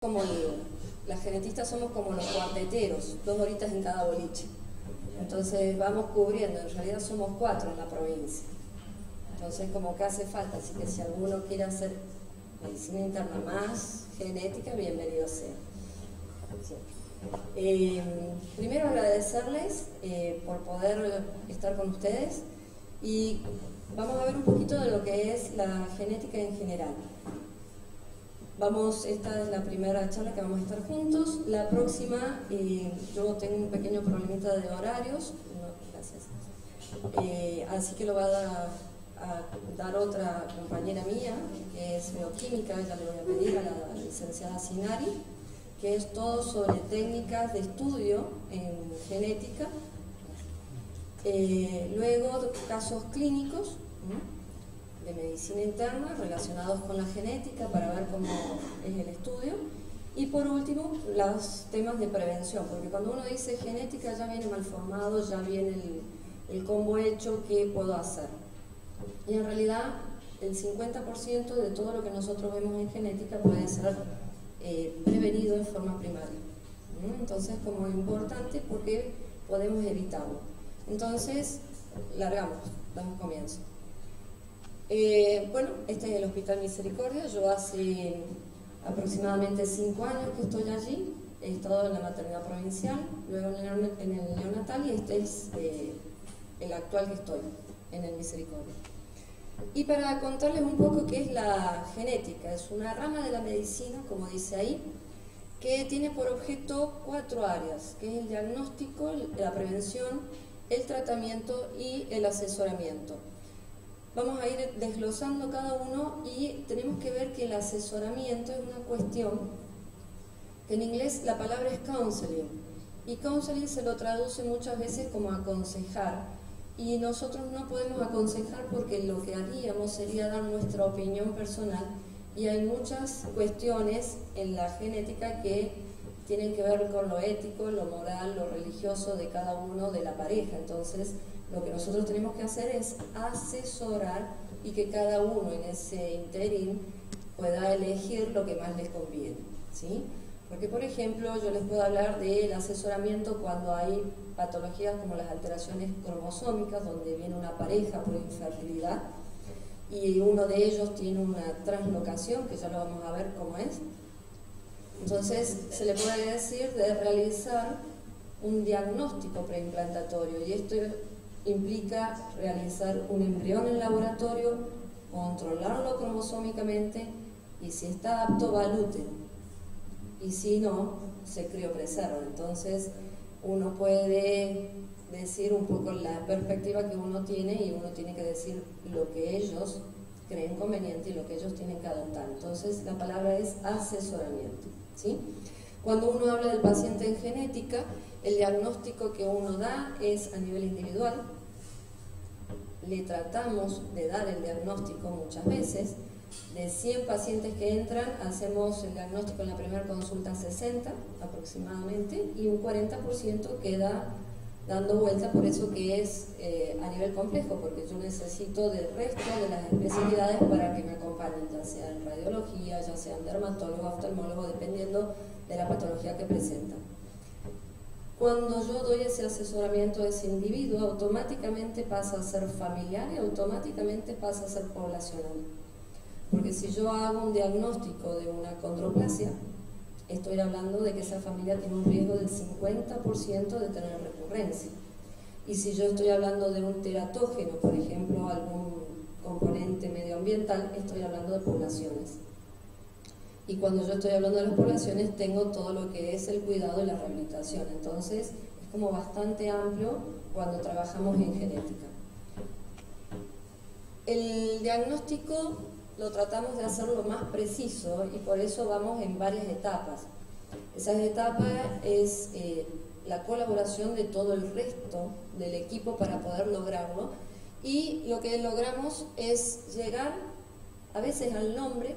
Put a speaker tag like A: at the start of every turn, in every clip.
A: como las genetistas somos como los cuarteteros, 2 horitas en cada boliche. Entonces vamos cubriendo, en realidad somos 4 en la provincia. Entonces como que hace falta, así que si alguno quiere hacer medicina interna más genética, bienvenido sea. Sí. Primero agradecerles por poder estar con ustedes y vamos a ver un poquito de lo que es la genética en general. Esta es la primera charla que vamos a estar juntos. La próxima, yo tengo un pequeño problemita de horarios, no, gracias. Así que lo va a dar otra compañera mía, que es bioquímica, ella le voy a pedir a la licenciada Sinari, que es todo sobre técnicas de estudio en genética. Luego, casos clínicos de medicina interna relacionados con la genética para ver cómo es el estudio. Y por último, los temas de prevención, porque cuando uno dice genética ya viene mal formado, ya viene el combo hecho, ¿qué puedo hacer? Y en realidad el 50% de todo lo que nosotros vemos en genética puede ser prevenido en forma primaria. Entonces, como importante porque podemos evitarlo. Entonces, largamos, damos comienzo. Bueno, este es el Hospital Misericordia. Yo hace aproximadamente 5 años que estoy allí. He estado en la maternidad provincial, luego en el neonatal y este es el actual que estoy, en el Misericordia. Y para contarles un poco qué es la genética, es una rama de la medicina, como dice ahí, que tiene por objeto 4 áreas, que es el diagnóstico, la prevención, el tratamiento y el asesoramiento. Vamos a ir desglosando cada uno y tenemos que ver que el asesoramiento es una cuestión que en inglés la palabra es counseling y counseling se lo traduce muchas veces como aconsejar y nosotros no podemos aconsejar porque lo que haríamos sería dar nuestra opinión personal y hay muchas cuestiones en la genética que tienen que ver con lo ético, lo moral, lo religioso de cada uno de la pareja. Entonces lo que nosotros tenemos que hacer es asesorar y que cada uno en ese interín pueda elegir lo que más les conviene, ¿sí? Porque, por ejemplo, yo les puedo hablar del asesoramiento cuando hay patologías como las alteraciones cromosómicas, donde viene una pareja por infertilidad y uno de ellos tiene una translocación, que ya lo vamos a ver cómo es. Entonces, se le puede decir de realizar un diagnóstico preimplantatorio y esto implica realizar un embrión en laboratorio, controlarlo cromosómicamente y si está apto va al útero y si no, se criopreserva. Entonces uno puede decir un poco la perspectiva que uno tiene y uno tiene que decir lo que ellos creen conveniente y lo que ellos tienen que adoptar. Entonces la palabra es asesoramiento, ¿sí? Cuando uno habla del paciente en genética, el diagnóstico que uno da es a nivel individual. Le tratamos de dar el diagnóstico muchas veces. De 100 pacientes que entran, hacemos el diagnóstico en la primera consulta 60 aproximadamente y un 40% queda dando vuelta, por eso que es a nivel complejo, porque yo necesito del resto de las especialidades para que me acompañen, ya sea en radiología, ya sean dermatólogos, oftalmólogos, dependiendo de la patología que presentan. Cuando yo doy ese asesoramiento a ese individuo, automáticamente pasa a ser familiar y automáticamente pasa a ser poblacional. Porque si yo hago un diagnóstico de una condroplasia, estoy hablando de que esa familia tiene un riesgo del 50% de tener recurrencia. Y si yo estoy hablando de un teratógeno, por ejemplo, algún componente medioambiental, estoy hablando de poblaciones. Y cuando yo estoy hablando de las poblaciones, tengo todo lo que es el cuidado y la rehabilitación. Entonces, es como bastante amplio cuando trabajamos en genética. El diagnóstico lo tratamos de hacer lo más preciso y por eso vamos en varias etapas. Esas etapas es la colaboración de todo el resto del equipo para poder lograrlo y lo que logramos es llegar a veces al nombre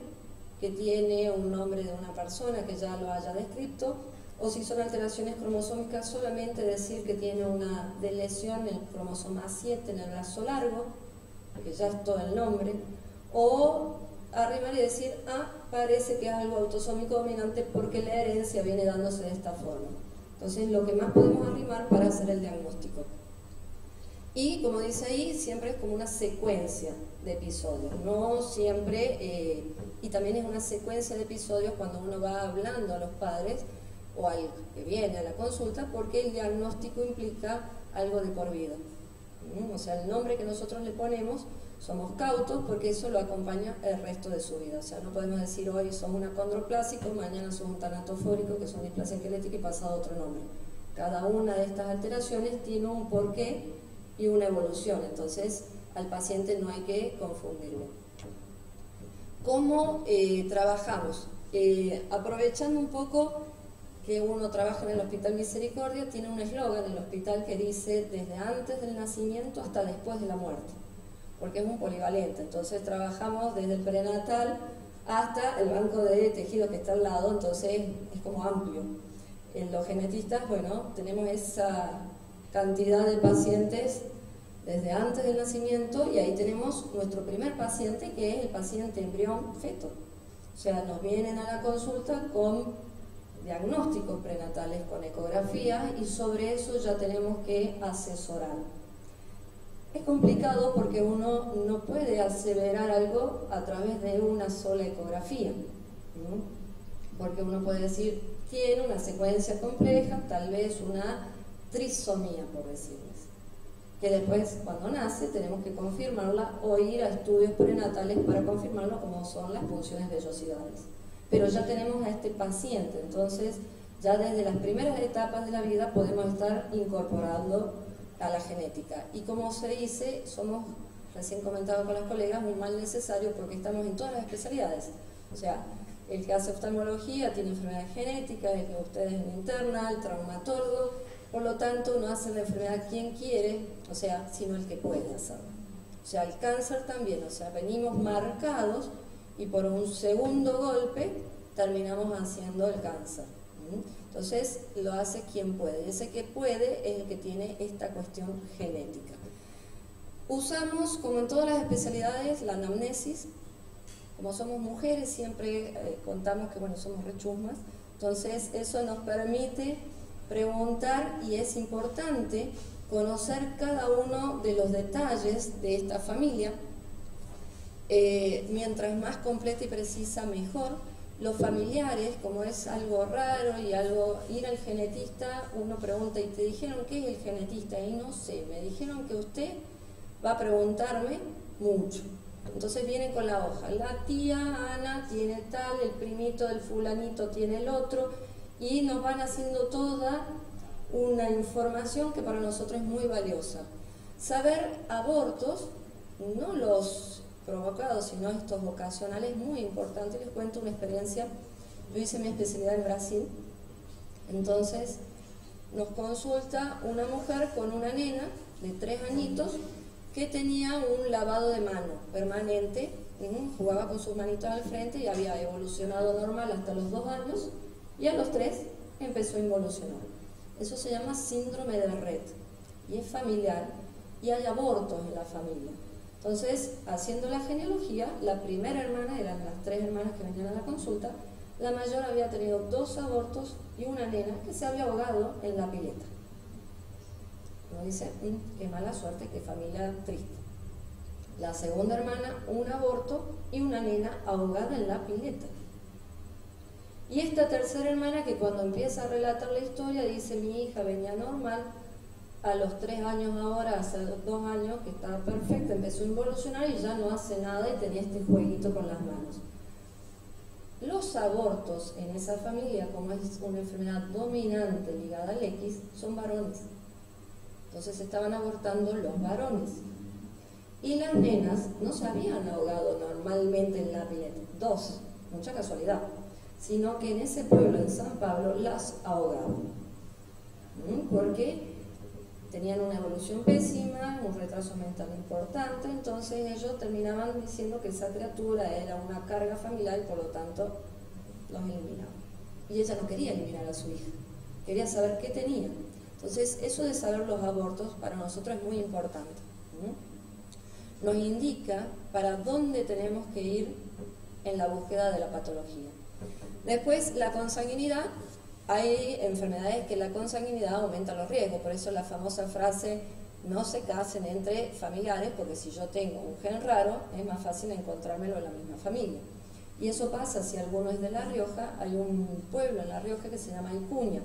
A: que tiene un nombre de una persona que ya lo haya descrito, o si son alteraciones cromosómicas, solamente decir que tiene una deleción en el cromosoma 7 en el brazo largo, que ya es todo el nombre, o arrimar y decir, ah, parece que es algo autosómico dominante porque la herencia viene dándose de esta forma. Entonces, lo que más podemos arrimar para hacer el diagnóstico. Y, como dice ahí, siempre es como una secuencia de episodios, no siempre, y también es una secuencia de episodios cuando uno va hablando a los padres o al que viene a la consulta, porque el diagnóstico implica algo de por vida. O sea, el nombre que nosotros le ponemos, somos cautos porque eso lo acompaña el resto de su vida. O sea, no podemos decir hoy sos un acondroplásico, mañana sos un tanatofórico, que son displasia esquelética y pasado otro nombre. Cada una de estas alteraciones tiene un porqué y una evolución, entonces al paciente no hay que confundirlo. ¿Cómo trabajamos? Aprovechando un poco que uno trabaja en el Hospital Misericordia, tiene un eslogan en el hospital que dice desde antes del nacimiento hasta después de la muerte, porque es un polivalente, entonces trabajamos desde el prenatal hasta el banco de tejido que está al lado, entonces es como amplio. Los genetistas, bueno, tenemos esa cantidad de pacientes desde antes del nacimiento y ahí tenemos nuestro primer paciente, que es el paciente embrión feto. O sea, nos vienen a la consulta con diagnósticos prenatales, con ecografías, y sobre eso ya tenemos que asesorar. Es complicado porque uno no puede aseverar algo a través de una sola ecografía, ¿no? Porque uno puede decir, tiene una secuencia compleja, tal vez una trisomía, por decirles, que después cuando nace tenemos que confirmarla o ir a estudios prenatales para confirmarlo, como son las punciones vellosidades. Pero ya tenemos a este paciente, entonces ya desde las primeras etapas de la vida podemos estar incorporando a la genética. Y como se dice, somos, recién comentado con las colegas, un mal necesario porque estamos en todas las especialidades. O sea, el que hace oftalmología tiene enfermedad genética, el que ustedes en interna, el traumatólogo, por lo tanto no hace la enfermedad quien quiere, o sea, sino el que puede hacerlo. O sea, el cáncer también, o sea, venimos marcados y por un segundo golpe terminamos haciendo el cáncer. Entonces lo hace quien puede, y ese que puede es el que tiene esta cuestión genética. Usamos, como en todas las especialidades, la anamnesis. Como somos mujeres siempre contamos que bueno, somos rechusmas, entonces eso nos permite preguntar, y es importante conocer cada uno de los detalles de esta familia. Mientras más completa y precisa mejor. Los familiares, como es algo raro y algo, ir al genetista, uno pregunta, ¿y te dijeron qué es el genetista? Y no sé, me dijeron que usted va a preguntarme mucho. Entonces vienen con la hoja, la tía Ana tiene tal, el primito del fulanito tiene el otro, y nos van haciendo toda una información que para nosotros es muy valiosa. Saber abortos, no los provocados, sino estos ocasionales, muy importante. Les cuento una experiencia. Yo hice mi especialidad en Brasil, entonces nos consulta una mujer con una nena de 3 añitos que tenía un lavado de mano permanente, jugaba con sus manitos al frente y había evolucionado normal hasta los 2 años y a los 3 empezó a involucionar. Eso se llama síndrome de Rett y es familiar y hay abortos en la familia. Entonces, haciendo la genealogía, la primera hermana, eran las 3 hermanas que venían a la consulta, la mayor había tenido 2 abortos y una nena que se había ahogado en la pileta. Uno dice, qué mala suerte, qué familia triste. La segunda hermana, un aborto y una nena ahogada en la pileta. Y esta tercera hermana, que cuando empieza a relatar la historia dice, mi hija venía normal, a los 3 años ahora, hace 2 años, que estaba perfecta, empezó a involucionar y ya no hace nada y tenía este jueguito con las manos. Los abortos en esa familia, como es una enfermedad dominante ligada al X, son varones. Entonces estaban abortando los varones. Y las nenas no se habían ahogado normalmente en la pileta, 2, mucha casualidad, sino que en ese pueblo, en San Pablo, las ahogaban. Porque tenían una evolución pésima, un retraso mental importante, entonces ellos terminaban diciendo que esa criatura era una carga familiar y por lo tanto los eliminaban. Y ella no quería eliminar a su hija, quería saber qué tenía. Entonces eso de saber los abortos para nosotros es muy importante. Nos indica para dónde tenemos que ir en la búsqueda de la patología. Después, la consanguinidad. Hay enfermedades que la consanguinidad aumenta los riesgos, por eso la famosa frase: no se casen entre familiares, porque si yo tengo un gen raro, es más fácil encontrármelo en la misma familia. Y eso pasa si alguno es de La Rioja. Hay un pueblo en La Rioja que se llama Icuña.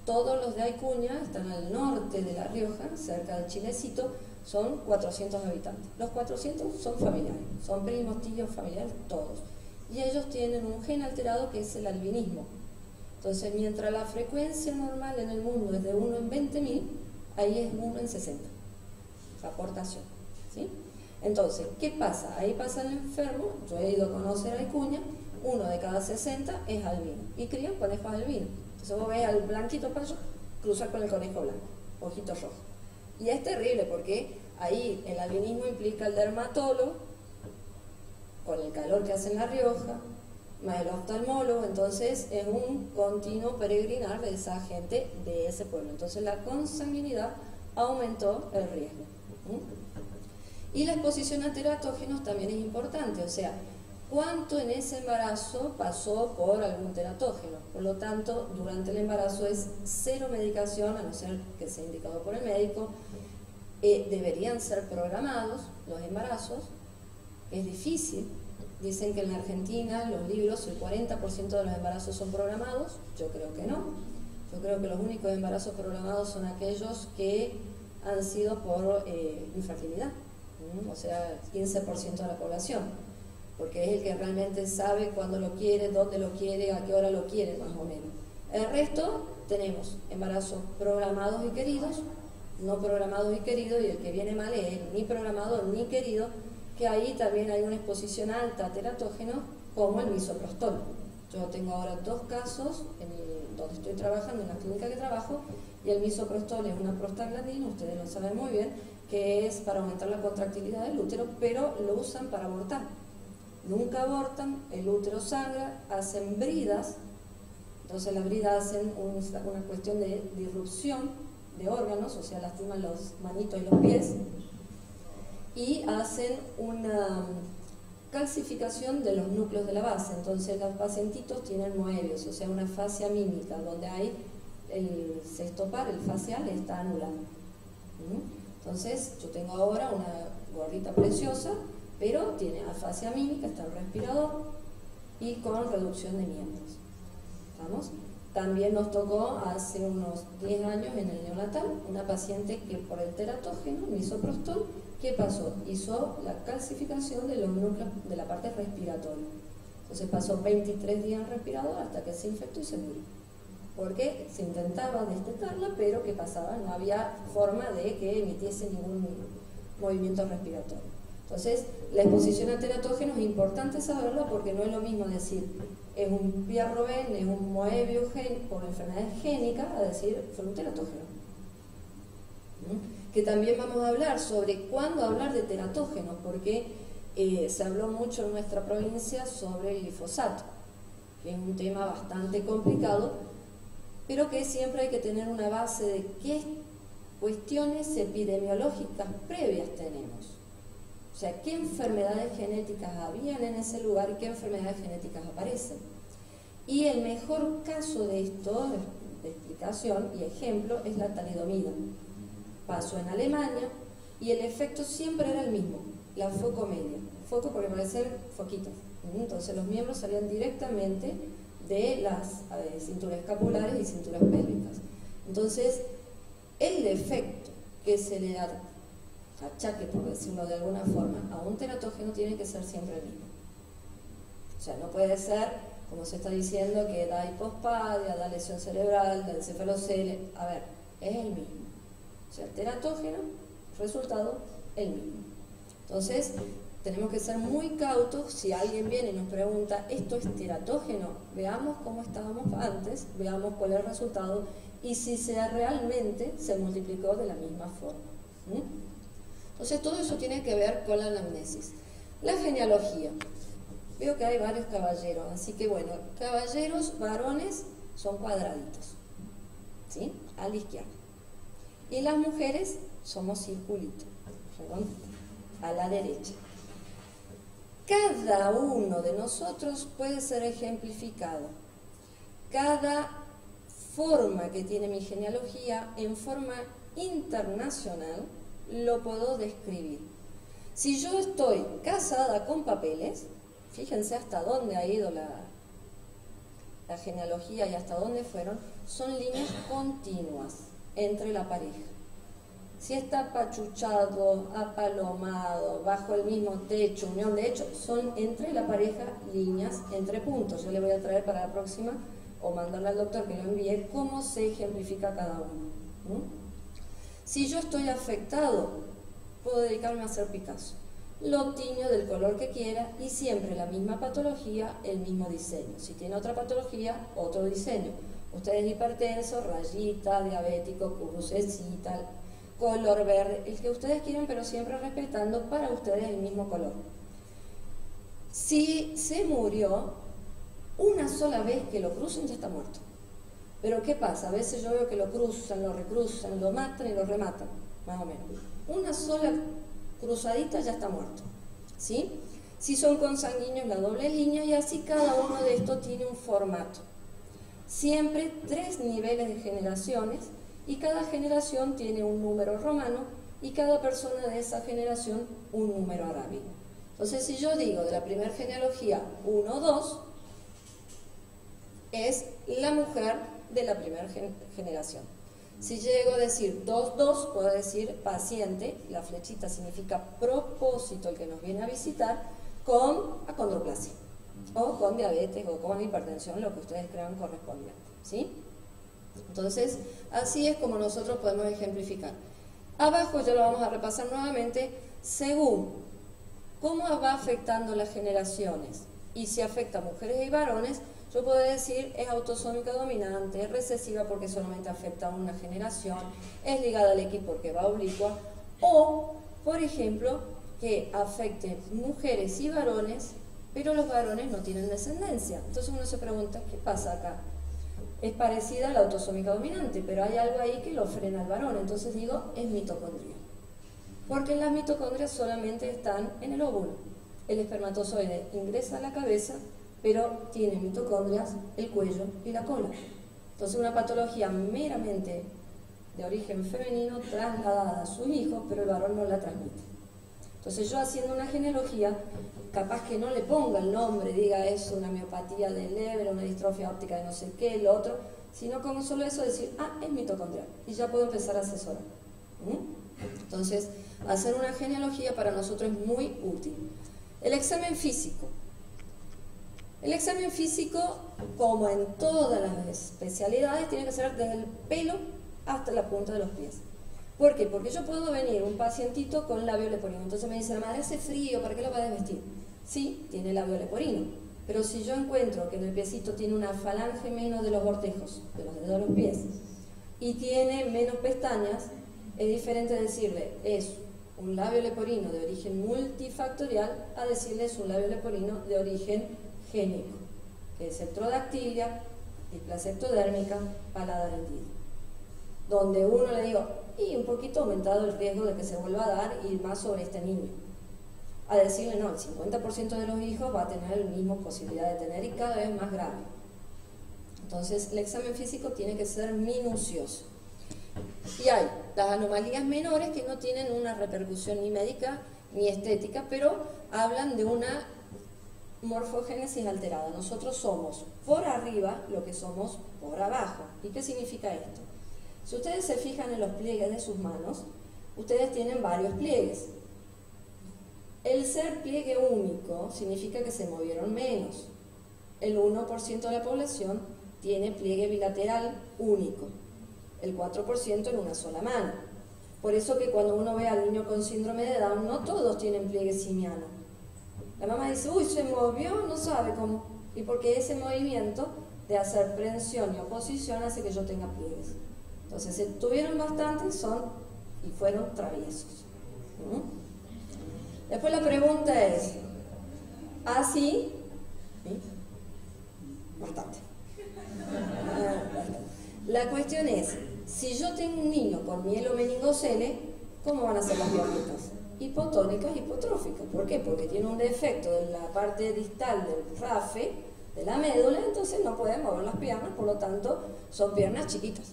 A: Todos los de Icuña están al norte de La Rioja, cerca del Chilecito, son 400 habitantes. Los 400 son familiares, son primos, tíos, familiares, todos. Y ellos tienen un gen alterado que es el albinismo. Entonces, mientras la frecuencia normal en el mundo es de 1 en 20.000, ahí es 1 en 60, aportación, ¿sí? Entonces, ¿qué pasa? Ahí pasa el enfermo, yo he ido a conocer a Icuña, 1 de cada 60 es albino, y crían conejos albinos. Entonces vos ves al blanquito payo cruzar con el conejo blanco, ojitos rojos. Y es terrible porque ahí el albinismo implica el dermatólogo, con el calor que hace en La Rioja, más el oftalmólogo. Entonces es un continuo peregrinar de esa gente de ese pueblo. Entonces la consanguinidad aumentó el riesgo. Y la exposición a teratógenos también es importante, o sea, cuánto en ese embarazo pasó por algún teratógeno. Por lo tanto, durante el embarazo es 0 medicación, a no ser que sea indicado por el médico. Deberían ser programados los embarazos. Es difícil. Dicen que en la Argentina, los libros, el 40% de los embarazos son programados. Yo creo que no. Yo creo que los únicos embarazos programados son aquellos que han sido por infertilidad. O sea, 15% de la población, porque es el que realmente sabe cuándo lo quiere, dónde lo quiere, a qué hora lo quiere, más o menos. El resto tenemos embarazos programados y queridos, no programados y queridos, y el que viene mal es ni programado ni querido, que ahí también hay una exposición alta a teratógenos, como el misoprostol. Yo tengo ahora 2 casos donde estoy trabajando, en la clínica que trabajo, y el misoprostol es una prostaglandina, ustedes lo saben muy bien, que es para aumentar la contractilidad del útero, pero lo usan para abortar. Nunca abortan, el útero sangra, hacen bridas, entonces las bridas hacen una cuestión de disrupción de órganos, o sea, lastiman los manitos y los pies, y hacen una calcificación de los núcleos de la base. Entonces los pacientitos tienen moebios, o sea, una fascia mímica, donde hay el sexto par, el facial, está anulado. Entonces, yo tengo ahora una gordita preciosa, pero tiene afasia mímica, está en respirador y con reducción de miembros. ¿Estamos? También nos tocó hace unos 10 años en el neonatal una paciente que por el teratógeno, misoprostol, ¿qué pasó? Hizo la calcificación de los núcleos de la parte respiratoria. Entonces pasó 23 días en respirador hasta que se infectó y se murió. Porque se intentaba destetarla, pero ¿qué pasaba? No había forma de que emitiese ningún movimiento respiratorio. Entonces, la exposición a teratógenos es importante saberla, porque no es lo mismo decir es un Pierre-Robin, es un Moebius por enfermedades génicas, a decir fue un teratógeno. Que también vamos a hablar sobre cuándo hablar de teratógenos, porque se habló mucho en nuestra provincia sobre el glifosato, que es un tema bastante complicado, pero que siempre hay que tener una base de qué cuestiones epidemiológicas previas tenemos. O sea, qué enfermedades genéticas habían en ese lugar y qué enfermedades genéticas aparecen. Y el mejor caso de esto, de explicación y ejemplo, es la talidomida. Pasó en Alemania y el efecto siempre era el mismo, la focomelia. Foco porque parecen foquitos. Entonces los miembros salían directamente de las cinturas escapulares y cinturas pélvicas. Entonces, el defecto que se le da, achaque, por decirlo de alguna forma, a un teratógeno tiene que ser siempre el mismo. O sea, no puede ser, como se está diciendo, que da hipospadia, da lesión cerebral, da encefalocele. A ver, es el mismo. O sea, el teratógeno, resultado, el mismo. Entonces, tenemos que ser muy cautos. Si alguien viene y nos pregunta, ¿esto es teratógeno? Veamos cómo estábamos antes, veamos cuál es el resultado y si realmente se multiplicó de la misma forma. Entonces, todo eso tiene que ver con la anamnesis. La genealogía. Veo que hay varios caballeros, así que bueno, caballeros varones son cuadraditos, ¿sí? A la izquierda. Y las mujeres somos circulitos, redonditos, a la derecha. Cada uno de nosotros puede ser ejemplificado. Cada forma que tiene mi genealogía en forma internacional lo puedo describir. Si yo estoy casada con papeles, fíjense hasta dónde ha ido la genealogía y hasta dónde fueron, son líneas continuas entre la pareja. Si está apachuchado, apalomado, bajo el mismo techo, unión de hecho, son entre la pareja líneas entre puntos. Yo le voy a traer para la próxima o mandarle al doctor que lo envíe cómo se ejemplifica cada uno. Si yo estoy afectado, puedo dedicarme a hacer Picasso. Lo tiño del color que quiera y siempre la misma patología, el mismo diseño. Si tiene otra patología, otro diseño. Ustedes hipertenso, rayita, diabético, crucecita, color verde, el que ustedes quieren, pero siempre respetando para ustedes el mismo color. Si se murió, una sola vez que lo crucen ya está muerto. Pero ¿qué pasa? A veces yo veo que lo cruzan, lo recruzan, lo matan y lo rematan, más o menos. Una sola cruzadita ya está muerto, ¿sí? Si son consanguíneos, la doble línea, y así cada uno de estos tiene un formato. Siempre 3 niveles de generaciones, y cada generación tiene un número romano, y cada persona de esa generación un número arábigo. Entonces, si yo digo de la primera genealogía 1, 2, es la mujer de la primera generación. Si llego a decir 2, 2, puedo decir paciente, la flechita significa propósito, el que nos viene a visitar, con acondroplasia, o con diabetes, o con hipertensión, lo que ustedes crean correspondiente, ¿sí? Entonces, así es como nosotros podemos ejemplificar. Abajo ya lo vamos a repasar nuevamente, según cómo va afectando las generaciones, y si afecta a mujeres y varones, yo puedo decir es autosómica dominante, es recesiva porque solamente afecta a una generación, es ligada al X porque va oblicua, o, por ejemplo, que afecte mujeres y varones, pero los varones no tienen descendencia. Entonces uno se pregunta, ¿qué pasa acá? Es parecida a la autosómica dominante, pero hay algo ahí que lo frena al varón. Entonces digo, es mitocondria. Porque las mitocondrias solamente están en el óvulo. El espermatozoide ingresa a la cabeza, pero tiene mitocondrias el cuello y la cola. Entonces una patología meramente de origen femenino trasladada a sus hijos, pero el varón no la transmite. Entonces yo haciendo una genealogía, capaz que no le ponga el nombre, diga es una miopatía del Leber, una distrofia óptica de no sé qué, lo otro, sino con solo eso decir, es mitocondrial, y ya puedo empezar a asesorar. Entonces, hacer una genealogía para nosotros es muy útil. El examen físico. El examen físico, como en todas las especialidades, tiene que ser desde el pelo hasta la punta de los pies. ¿Por qué? Porque yo puedo venir un pacientito con labio leporino. Entonces me dice, la madre, hace frío, ¿para qué lo va a desvestir? Sí, tiene labio leporino. Pero si yo encuentro que en el piecito tiene una falange menos de los bortejos, de los dedos de los pies, y tiene menos pestañas, es diferente decirle, es un labio leporino de origen multifactorial, a decirle es un labio leporino de origen génico, que es ectrodactilia, displasia ectodérmica, paladar hendido. Donde uno le digo, y un poquito aumentado el riesgo de que se vuelva a dar, y más sobre este niño. A decirle, no, el 50% de los hijos va a tener la misma posibilidad de tener y cada vez más grave. Entonces, el examen físico tiene que ser minucioso. Y hay las anomalías menores que no tienen una repercusión ni médica ni estética, pero hablan de una morfogénesis alterada. Nosotros somos por arriba lo que somos por abajo. ¿Y qué significa esto? Si ustedes se fijan en los pliegues de sus manos, ustedes tienen varios pliegues. El ser pliegue único significa que se movieron menos. El 1% de la población tiene pliegue bilateral único, el 4% en una sola mano. Por eso que cuando uno ve al niño con síndrome de Down, no todos tienen pliegue simiano. La mamá dice, uy, se movió, no sabe cómo. Y porque ese movimiento de hacer prensión y oposición hace que yo tenga pliegues. Entonces, si tuvieron bastantes, y fueron traviesos. Después la pregunta es, ¿así? ¿Sí? Bastante. La cuestión es, si yo tengo un niño con mielomeningocele, ¿cómo van a ser las piernitas? hipotónicas, hipotróficas. ¿Por qué? Porque tiene un defecto en la parte distal del rafe, de la médula, entonces no puede mover las piernas, por lo tanto son piernas chiquitas.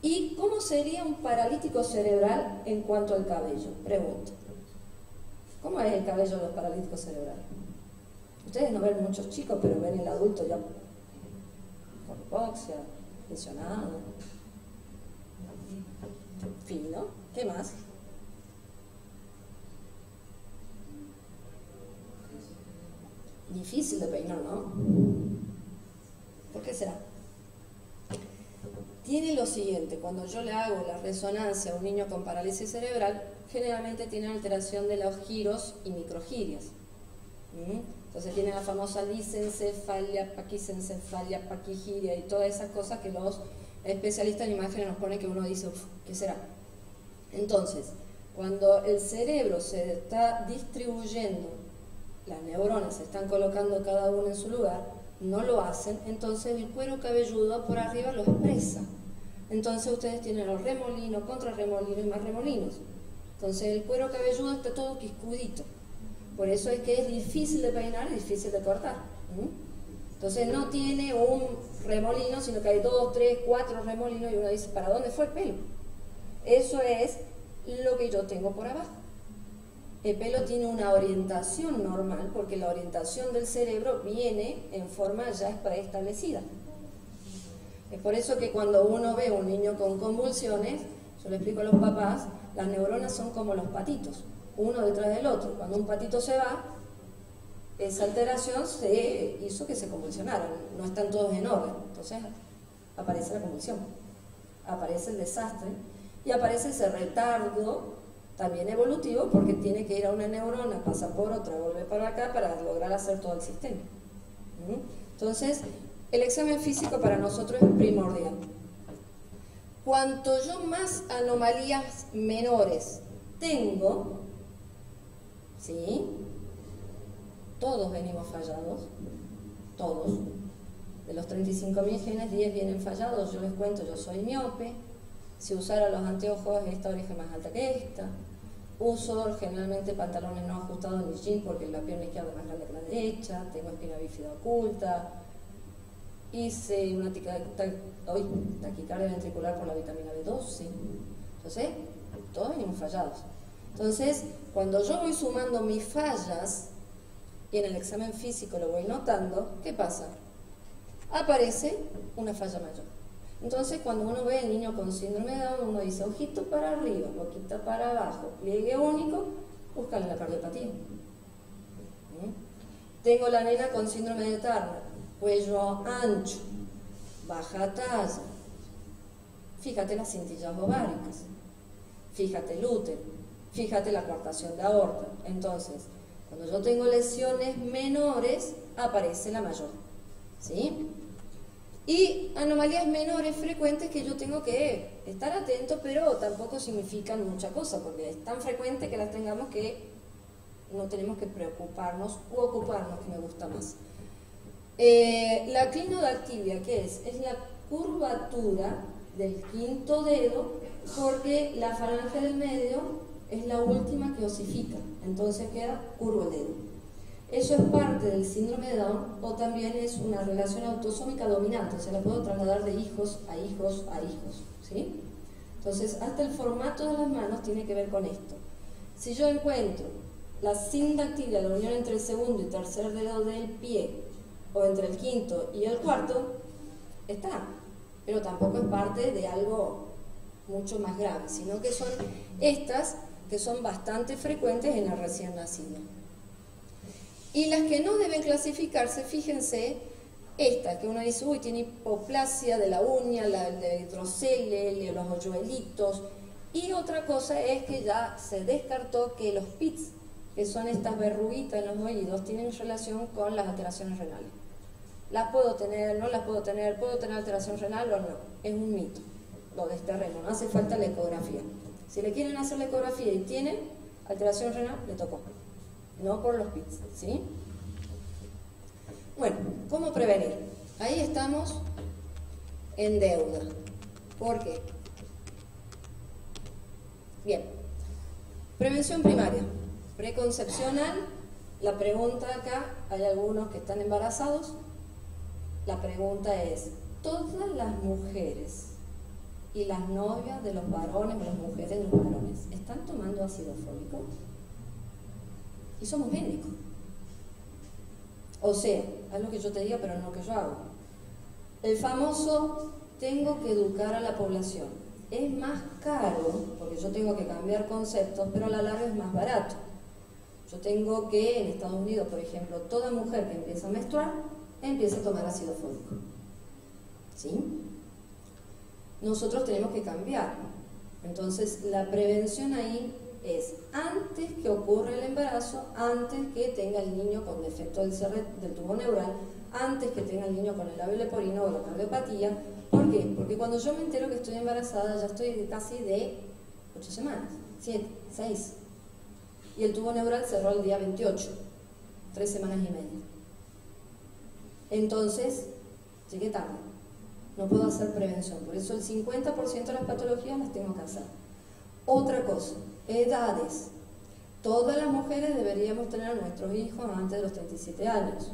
A: ¿Y cómo sería un paralítico cerebral en cuanto al cabello? Pregunto. ¿Cómo es el cabello de los paralíticos cerebrales? Ustedes no ven muchos chicos, pero ven el adulto ya con hipoxia, lesionado, fino. ¿Qué más? Difícil de peinar, ¿no? ¿Por qué será? Tiene lo siguiente: cuando yo le hago la resonancia a un niño con parálisis cerebral, generalmente tiene alteración de los giros y microgirias. Entonces tiene la famosa lisencefalia, paquisencefalia, paquigiria y todas esas cosas que los especialistas en imágenes nos ponen, que uno dice, ¿qué será? Entonces, cuando el cerebro se está distribuyendo, las neuronas se están colocando cada una en su lugar, no lo hacen, entonces el cuero cabelludo por arriba lo expresa. Entonces ustedes tienen los remolinos, contrarremolinos y más remolinos. Entonces el cuero cabelludo está todo quiscudito. Por eso es que es difícil de peinar y difícil de cortar. Entonces no tiene un remolino, sino que hay 2, 3, 4 remolinos y uno dice, ¿para dónde fue el pelo? Eso es lo que yo tengo por abajo. El pelo tiene una orientación normal porque la orientación del cerebro viene en forma ya preestablecida. Es por eso que cuando uno ve a un niño con convulsiones, yo le explico a los papás, las neuronas son como los patitos, uno detrás del otro. Cuando un patito se va, esa alteración se hizo que se convulsionaran, no están todos en orden. Entonces aparece la convulsión, aparece el desastre y aparece ese retardo también evolutivo, porque tiene que ir a una neurona, pasa por otra, vuelve para acá para lograr hacer todo el sistema. Entonces, el examen físico para nosotros es primordial. Cuanto yo más anomalías menores tengo, ¿sí? Todos venimos fallados, todos. De los 35.000 genes, 10 vienen fallados. Yo les cuento, yo soy miope. Si usara los anteojos, esta oreja es más alta que esta. Uso generalmente pantalones no ajustados ni jeans porque la pierna izquierda es más grande que la derecha. Tengo espina bífida oculta. Hice una taquicardia ventricular por la vitamina B12. Entonces, todos venimos fallados. Entonces, cuando yo voy sumando mis fallas y en el examen físico lo voy notando, ¿qué pasa? Aparece una falla mayor. Entonces, cuando uno ve al niño con síndrome de Down, uno dice ojito para arriba, boquita para abajo, pliegue único, búscale la cardiopatía. Tengo la nena con síndrome de Turner, cuello ancho, baja talla. Fíjate las cintillas ováricas, fíjate el útero, fíjate la coartación de aorta. Entonces, cuando yo tengo lesiones menores, aparece la mayor, ¿sí? Y anomalías menores frecuentes que yo tengo que estar atento, pero tampoco significan mucha cosa, porque es tan frecuente que las tengamos que no tenemos que preocuparnos u ocuparnos, que me gusta más. La clinodactilia, ¿qué es? Es la curvatura del quinto dedo, porque la falange del medio es la última que osifica, entonces queda curvo el dedo. Eso es parte del síndrome de Down, o también es una relación autosómica dominante, se la puedo trasladar de hijos a hijos a hijos, ¿sí? Entonces, hasta el formato de las manos tiene que ver con esto. Si yo encuentro la sindactilia, la unión entre el segundo y tercer dedo del pie, o entre el quinto y el cuarto, está, pero tampoco es parte de algo mucho más grave, sino que son estas que son bastante frecuentes en el recién nacido. Y las que no deben clasificarse, fíjense, esta que uno dice, uy, tiene hipoplasia de la uña, la de hidrocele, los hoyuelitos. Y otra cosa es que ya se descartó que los pits, que son estas verruguitas en los oídos, tienen relación con las alteraciones renales. ¿Las puedo tener? ¿No las puedo tener? ¿Puedo tener alteración renal o no? Es un mito, lo desterremos, no hace falta la ecografía. Si le quieren hacer la ecografía y tienen alteración renal, le tocó. No por los pits, ¿sí? Bueno, ¿cómo prevenir? Ahí estamos en deuda. ¿Por qué? Bien. Prevención primaria, preconcepcional. La pregunta acá, hay algunos que están embarazados. La pregunta es, ¿todas las mujeres y las novias de los varones o las mujeres de los varones están tomando ácido fólico? Y somos médicos. O sea, haz lo que yo te diga, pero no lo que yo hago. El famoso, tengo que educar a la población. Es más caro, porque yo tengo que cambiar conceptos, pero a la larga es más barato. Yo tengo que, en Estados Unidos, por ejemplo, toda mujer que empieza a menstruar, empieza a tomar ácido fólico. ¿Sí? Nosotros tenemos que cambiar. Entonces, la prevención ahí es antes que ocurra el embarazo, antes que tenga el niño con defecto del tubo neural, antes que tenga el niño con el labio leporino o la cardiopatía. ¿Por qué? Porque cuando yo me entero que estoy embarazada, ya estoy casi de 8 semanas, 7, 6. Y el tubo neural cerró el día 28, 3 semanas y media. Entonces, llegué tarde. No puedo hacer prevención. Por eso el 50% de las patologías las tengo que hacer. Otra cosa, edades. Todas las mujeres deberíamos tener a nuestros hijos antes de los 37 años.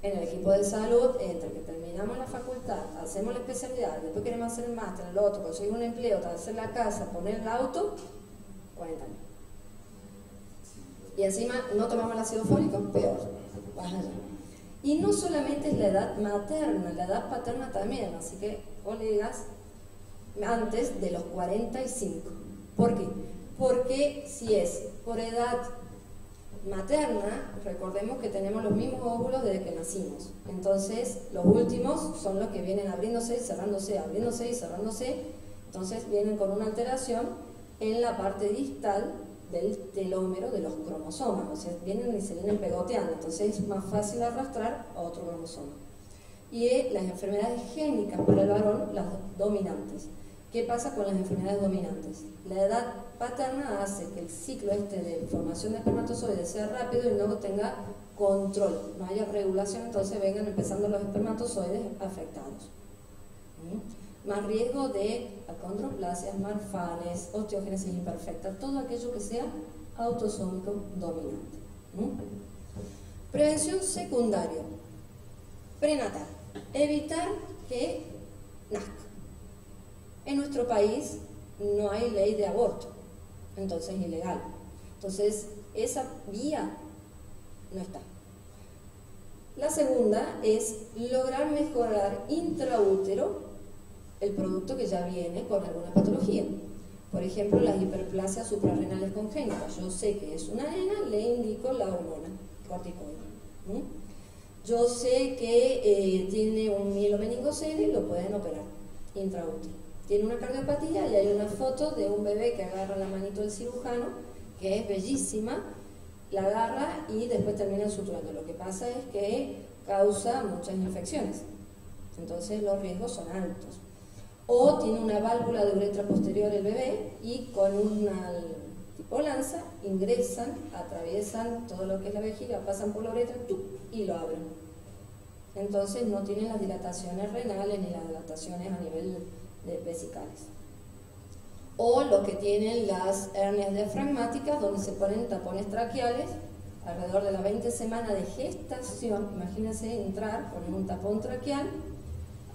A: En el equipo de salud, entre que terminamos la facultad, hacemos la especialidad, después queremos hacer el máster, el otro, conseguir un empleo, hacer la casa, poner el auto, 40 años. Y encima no tomamos el ácido fólico, peor. Vas allá. Y no solamente es la edad materna, la edad paterna también, así que colegas, antes de los 45. ¿Por qué? Porque si es por edad materna, recordemos que tenemos los mismos óvulos desde que nacimos. Entonces, los últimos son los que vienen abriéndose y cerrándose, abriéndose y cerrándose. Entonces, vienen con una alteración en la parte distal del telómero de los cromosomas. O sea, vienen y se vienen pegoteando. Entonces, es más fácil arrastrar a otro cromosoma. Y las enfermedades génicas para el varón, las dominantes. ¿Qué pasa con las enfermedades dominantes? La edad paterna hace que el ciclo de formación de espermatozoides sea rápido y no tenga control, no haya regulación, entonces vengan empezando los espermatozoides afectados. Más riesgo de acondroplasias, marfanes, osteogénesis imperfecta, todo aquello que sea autosómico dominante. Prevención secundaria, prenatal, evitar que nazca. En nuestro país no hay ley de aborto, entonces es ilegal. Entonces, esa vía no está. La segunda es lograr mejorar intraútero el producto que ya viene con alguna patología. Por ejemplo, las hiperplasias suprarrenales congénitas. Yo sé que es una nena, le indico la hormona corticoide. Yo sé que tiene un mielomeningocele y lo pueden operar intraútero. Tiene una cardiopatía y hay una foto de un bebé que agarra la manito del cirujano, que es bellísima, la agarra y después termina suturando. Lo que pasa es que causa muchas infecciones, entonces los riesgos son altos. O tiene una válvula de uretra posterior el bebé y con una tipo lanza ingresan, atraviesan todo lo que es la vejiga, pasan por la uretra y lo abren. Entonces no tienen las dilataciones renales ni las dilataciones a nivel de vesicales. O lo que tienen las hernias diafragmáticas, donde se ponen tapones traqueales alrededor de las 20 semanas de gestación. Imagínense entrar, poner un tapón traqueal.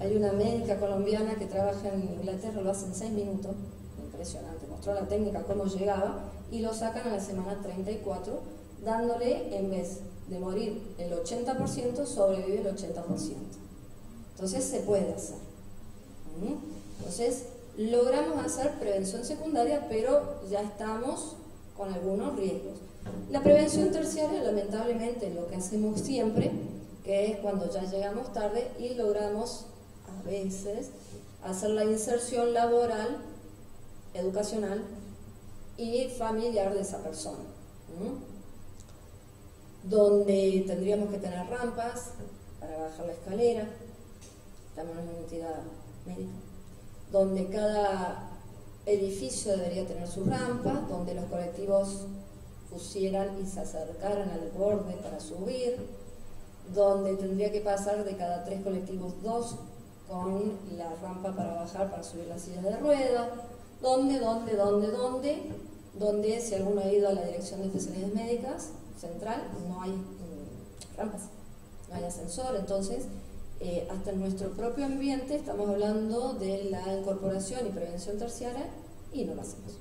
A: Hay una médica colombiana que trabaja en Inglaterra, lo hace en 6 minutos, impresionante, mostró la técnica, cómo llegaba, y lo sacan a la semana 34, dándole, en vez de morir el 80%, sobrevive el 80%. Entonces se puede hacer. Entonces, logramos hacer prevención secundaria, pero ya estamos con algunos riesgos. La prevención terciaria, lamentablemente, lo que hacemos siempre, que es cuando ya llegamos tarde y logramos, a veces, hacer la inserción laboral, educacional y familiar de esa persona. Donde tendríamos que tener rampas para bajar la escalera, estamos en una entidad médica, donde cada edificio debería tener su rampa, donde los colectivos pusieran y se acercaran al borde para subir, donde tendría que pasar de cada 3 colectivos 2 con la rampa para bajar, para subir las sillas de ruedas, donde donde si alguno ha ido a la Dirección de Especialidades Médicas Central, no hay rampas, no hay ascensor, entonces hasta en nuestro propio ambiente estamos hablando de la incorporación y prevención terciaria y no lo hacemos.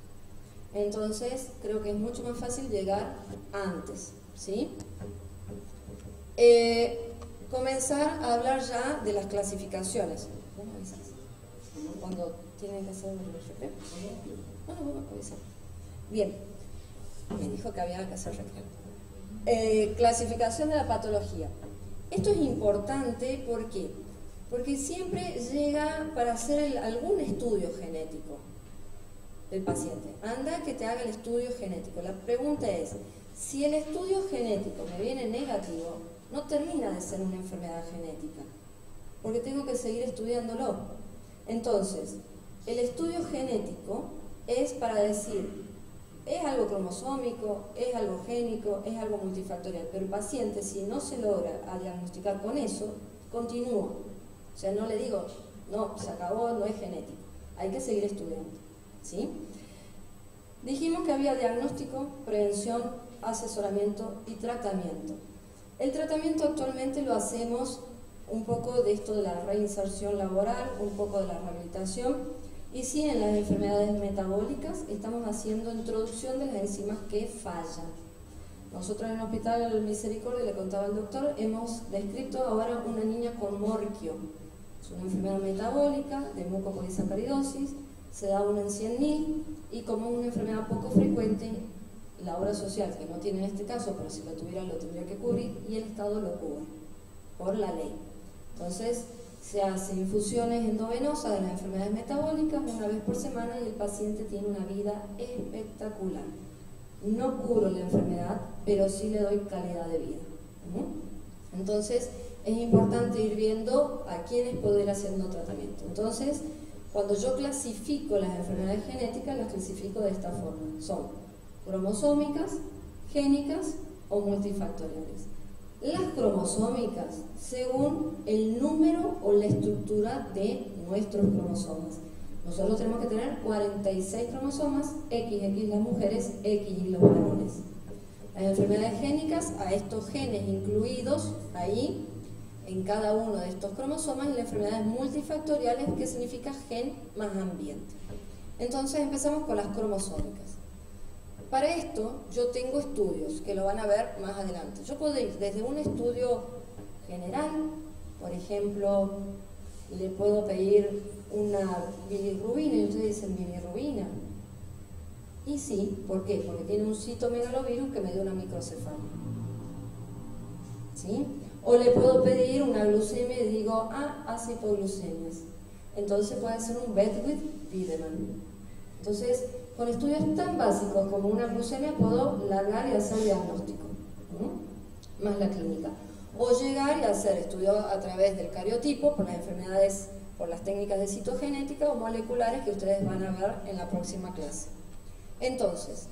A: Entonces creo que es mucho más fácil llegar antes, ¿sí? Comenzar a hablar ya de las clasificaciones. ¿Vos me avisás? Cuando tienen que hacer el recreo. Bueno, vos me avisás. Bien, me dijo que había que hacer recreo. Clasificación de la patología. Esto es importante, ¿por qué? Porque siempre llega para hacer algún estudio genético del paciente. Anda que te haga el estudio genético. La pregunta es, si el estudio genético me viene negativo, no termina de ser una enfermedad genética, porque tengo que seguir estudiándolo. Entonces, el estudio genético es para decir, es algo cromosómico, es algo génico, es algo multifactorial, pero el paciente, si no se logra diagnosticar con eso, continúa. O sea, no le digo, no, se acabó, no es genético, hay que seguir estudiando, ¿sí? Dijimos que había diagnóstico, prevención, asesoramiento y tratamiento. El tratamiento actualmente lo hacemos un poco de esto de la reinserción laboral, un poco de la rehabilitación, y sí, en las enfermedades metabólicas estamos haciendo introducción de las enzimas que fallan. Nosotros en el Hospital Misericordia, le contaba al doctor, hemos descrito ahora una niña con morquio. Es una enfermedad metabólica de mucopolisacaridosis, se da una en 100.000 y como una enfermedad poco frecuente, la obra social, que no tiene en este caso, pero si lo tuviera lo tendría que cubrir, y el Estado lo cubre por la ley. Entonces, se hacen infusiones endovenosas de las enfermedades metabólicas una vez por semana y el paciente tiene una vida espectacular. No curo la enfermedad, pero sí le doy calidad de vida. Entonces, es importante ir viendo a quiénes poder ir haciendo tratamiento. Entonces, cuando yo clasifico las enfermedades genéticas, las clasifico de esta forma. Son cromosómicas, génicas o multifactoriales. Las cromosómicas, según el número o la estructura de nuestros cromosomas. Nosotros tenemos que tener 46 cromosomas, XX las mujeres, X los varones. Las enfermedades génicas, a estos genes incluidos ahí, en cada uno de estos cromosomas, y las enfermedades multifactoriales, que significa gen más ambiente. Entonces empezamos con las cromosómicas. Para esto yo tengo estudios que lo van a ver más adelante. Yo puedo ir desde un estudio general, por ejemplo, le puedo pedir una bilirrubina y ustedes dicen bilirrubina. Y sí, ¿por qué? Porque tiene un citomegalovirus que me dio una microcefalia. ¿Sí? O le puedo pedir una glucemia y digo, hace hipoglucemias. Entonces puede ser un Bedwill-Wiedemann. Entonces, con estudios tan básicos como una glucemia puedo largar y hacer diagnóstico, más la clínica. O llegar y hacer estudios a través del cariotipo por las enfermedades, por las técnicas de citogenética o moleculares que ustedes van a ver en la próxima clase. Entonces,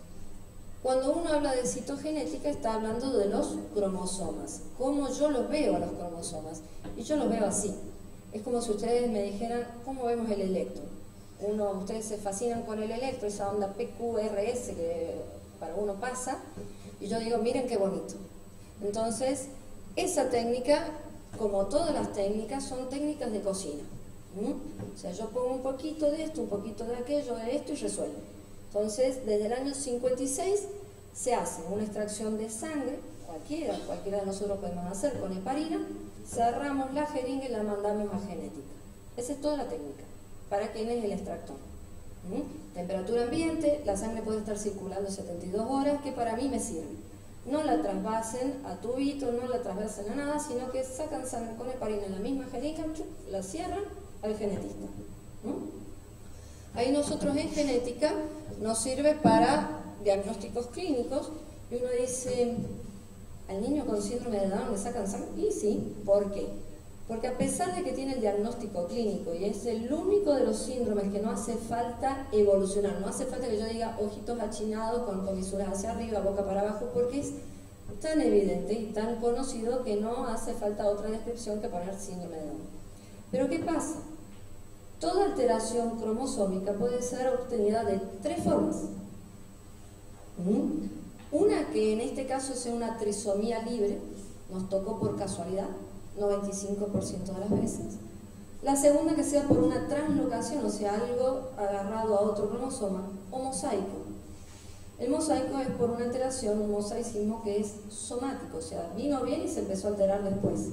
A: cuando uno habla de citogenética está hablando de los cromosomas, cómo yo los veo a los cromosomas, y yo los veo así. Es como si ustedes me dijeran, ¿cómo vemos el electro? Ustedes se fascinan con el electro, esa onda PQRS que para uno pasa, y yo digo, miren qué bonito. Entonces, esa técnica, como todas las técnicas, son técnicas de cocina. O sea, yo pongo un poquito de esto, un poquito de aquello, de esto y resuelvo. Entonces, desde el año 56 se hace una extracción de sangre, cualquiera de nosotros podemos hacer con heparina, cerramos la jeringa y la mandamos a genética. Esa es toda la técnica. ¿Para quién es el extractor? Temperatura ambiente, la sangre puede estar circulando 72 horas, que para mí me sirve. No la trasvasen a tubito, no la trasvasen a nada, sino que sacan sangre con heparina en la misma jeringa, la cierran al genetista. Ahí nosotros en genética nos sirve para diagnósticos clínicos, y uno dice, ¿al niño con síndrome de Down le sacan sangre? Y sí, ¿por qué? Porque a pesar de que tiene el diagnóstico clínico y es el único de los síndromes que no hace falta evolucionar, no hace falta que yo diga ojitos achinados con comisuras hacia arriba, boca para abajo, porque es tan evidente y tan conocido que no hace falta otra descripción que poner síndrome de Down. Pero ¿qué pasa? Toda alteración cromosómica puede ser obtenida de tres formas. Una que en este caso sea una trisomía libre, nos tocó por casualidad, 95% de las veces. La segunda que sea por una translocación, o sea, algo agarrado a otro cromosoma, o mosaico. El mosaico es por una alteración, un mosaicismo que es somático, o sea, vino bien y se empezó a alterar después.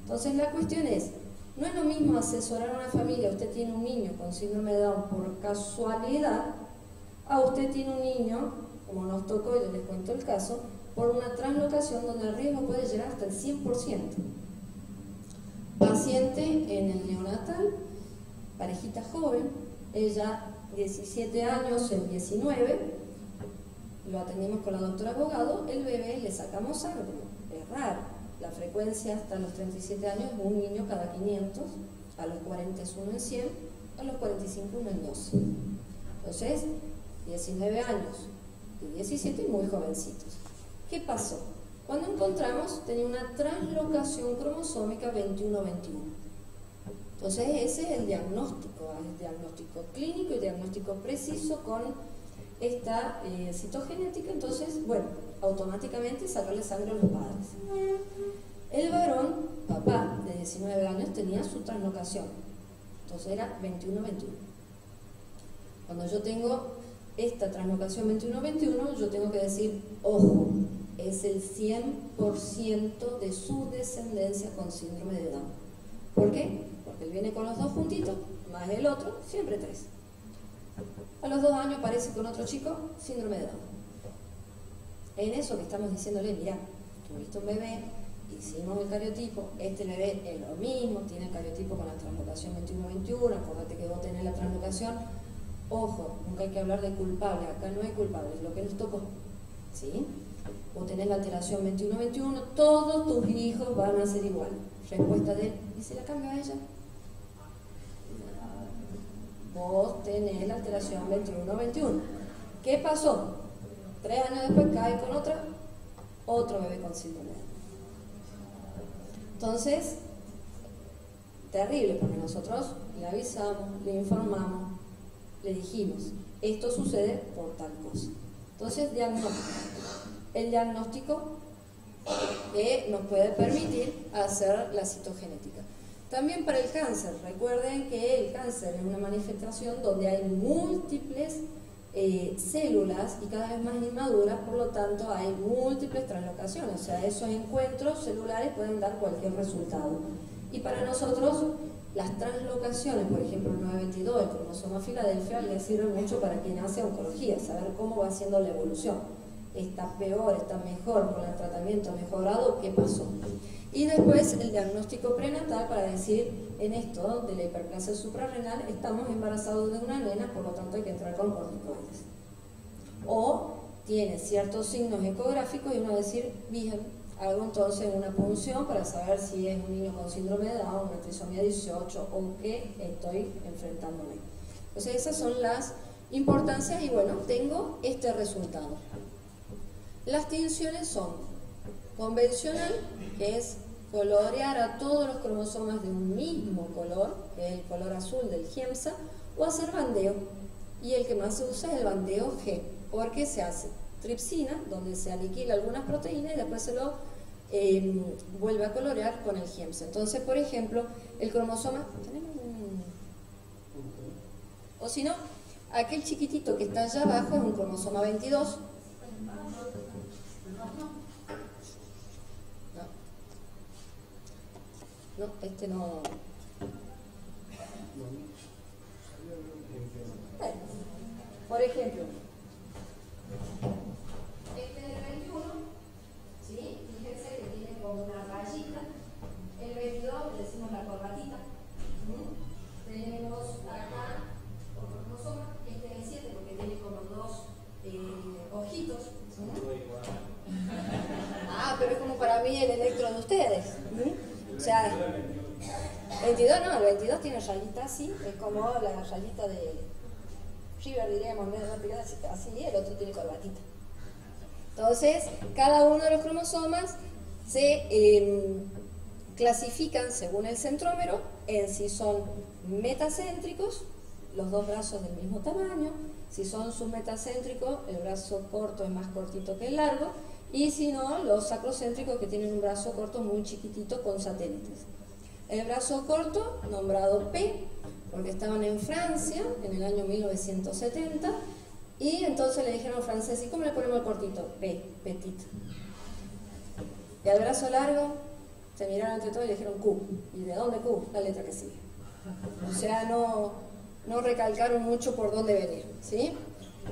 A: Entonces la cuestión es, no es lo mismo asesorar a una familia, usted tiene un niño con síndrome de Down por casualidad, a usted tiene un niño, como nos tocó, y les cuento el caso, por una translocación donde el riesgo puede llegar hasta el 100%. Paciente en el neonatal, parejita joven, ella 17 años, el 19, lo atendimos con la doctora abogado, el bebé le sacamos sangre, es raro, la frecuencia hasta los 37 años es un niño cada 500, a los 40 es uno en 100, a los 45 uno en 12. Entonces, 19 años y 17 muy jovencitos. ¿Qué pasó? Cuando encontramos, tenía una translocación cromosómica 21-21. Entonces, ese es el diagnóstico clínico y diagnóstico preciso con esta citogenética. Entonces, bueno, automáticamente sacarle sangre a los padres. El varón, papá, de 19 años, tenía su translocación. Entonces era 21-21. Cuando yo tengo esta translocación 21-21, yo tengo que decir, ojo, es el 100% de su descendencia con síndrome de Down. ¿Por qué? Porque él viene con los dos juntitos, más el otro, siempre 3. A los 2 años aparece con otro chico, síndrome de Down. En eso que estamos diciéndole, mira, tuviste un bebé, hicimos el cariotipo, este bebé es lo mismo, tiene el cariotipo con la translocación 21-21, acordate que vos tenés la translocación. Ojo, nunca hay que hablar de culpable, acá no hay culpable, es lo que les tocó, ¿sí? Vos tenés la alteración 21-21, todos tus hijos van a ser igual. Respuesta de él, ¿y si la cambio a ella? Vos tenés la alteración 21-21. ¿Qué pasó? 3 años después cae con otro bebé con síndrome. Entonces, terrible, porque nosotros le avisamos, le informamos, le dijimos, esto sucede por tal cosa. Entonces, diagnóstico. El diagnóstico que nos puede permitir hacer la citogenética. También para el cáncer, recuerden que el cáncer es una manifestación donde hay múltiples células y cada vez más inmaduras, por lo tanto hay múltiples translocaciones, o sea, esos encuentros celulares pueden dar cualquier resultado. Y para nosotros, las translocaciones, por ejemplo el 922, el cromosoma Filadelfia, les sirve mucho para quien hace oncología, saber cómo va haciendo la evolución. Está peor, está mejor, con el tratamiento mejorado, ¿qué pasó? Y después el diagnóstico prenatal para decir, en esto de la hiperplasia suprarrenal, estamos embarazados de una nena, por lo tanto hay que entrar con corticoides. O tiene ciertos signos ecográficos y uno decir, bien, hago entonces una punción para saber si es un niño con síndrome de Down, una trisomía 18 o qué estoy enfrentándome. Entonces esas son las importancias y bueno, tengo este resultado. Las tinciones son convencional, que es colorear a todos los cromosomas de un mismo color, que es el color azul del GIEMSA, o hacer bandeo. Y el que más se usa es el bandeo G, porque se hace tripsina, donde se aniquila algunas proteínas y después se lo vuelve a colorear con el GIEMSA. Entonces, por ejemplo, el cromosoma, ¿tenemos un? O si no, aquel chiquitito que está allá abajo es un cromosoma 22. No, este no. Por ejemplo, este es el 21, ¿sí? Fíjense que tiene como una rayita. El 22 le decimos la corbatita. Tenemos acá otro cromosoma, este es el 7 porque tiene como 2 ojitos. Ah, pero es como para mí el electro de ustedes. O sea, 22 no, el 22 tiene rayita así, es como la rayita de River, diríamos, medio pegada así, y el otro tiene corbatita. Entonces, cada uno de los cromosomas se clasifican según el centrómero en si son metacéntricos los dos brazos del mismo tamaño. Si son submetacéntricos, el brazo corto es más cortito que el largo, y si no, los sacrocéntricos, que tienen un brazo corto muy chiquitito con satélites. El brazo corto, nombrado P, porque estaban en Francia en el año 1970, y entonces le dijeron al francés, ¿y cómo le ponemos el cortito? P, petit. Y al brazo largo, se miraron entre todos y le dijeron Q. ¿Y de dónde Q? La letra que sigue. O sea, no recalcaron mucho por dónde venir, ¿sí?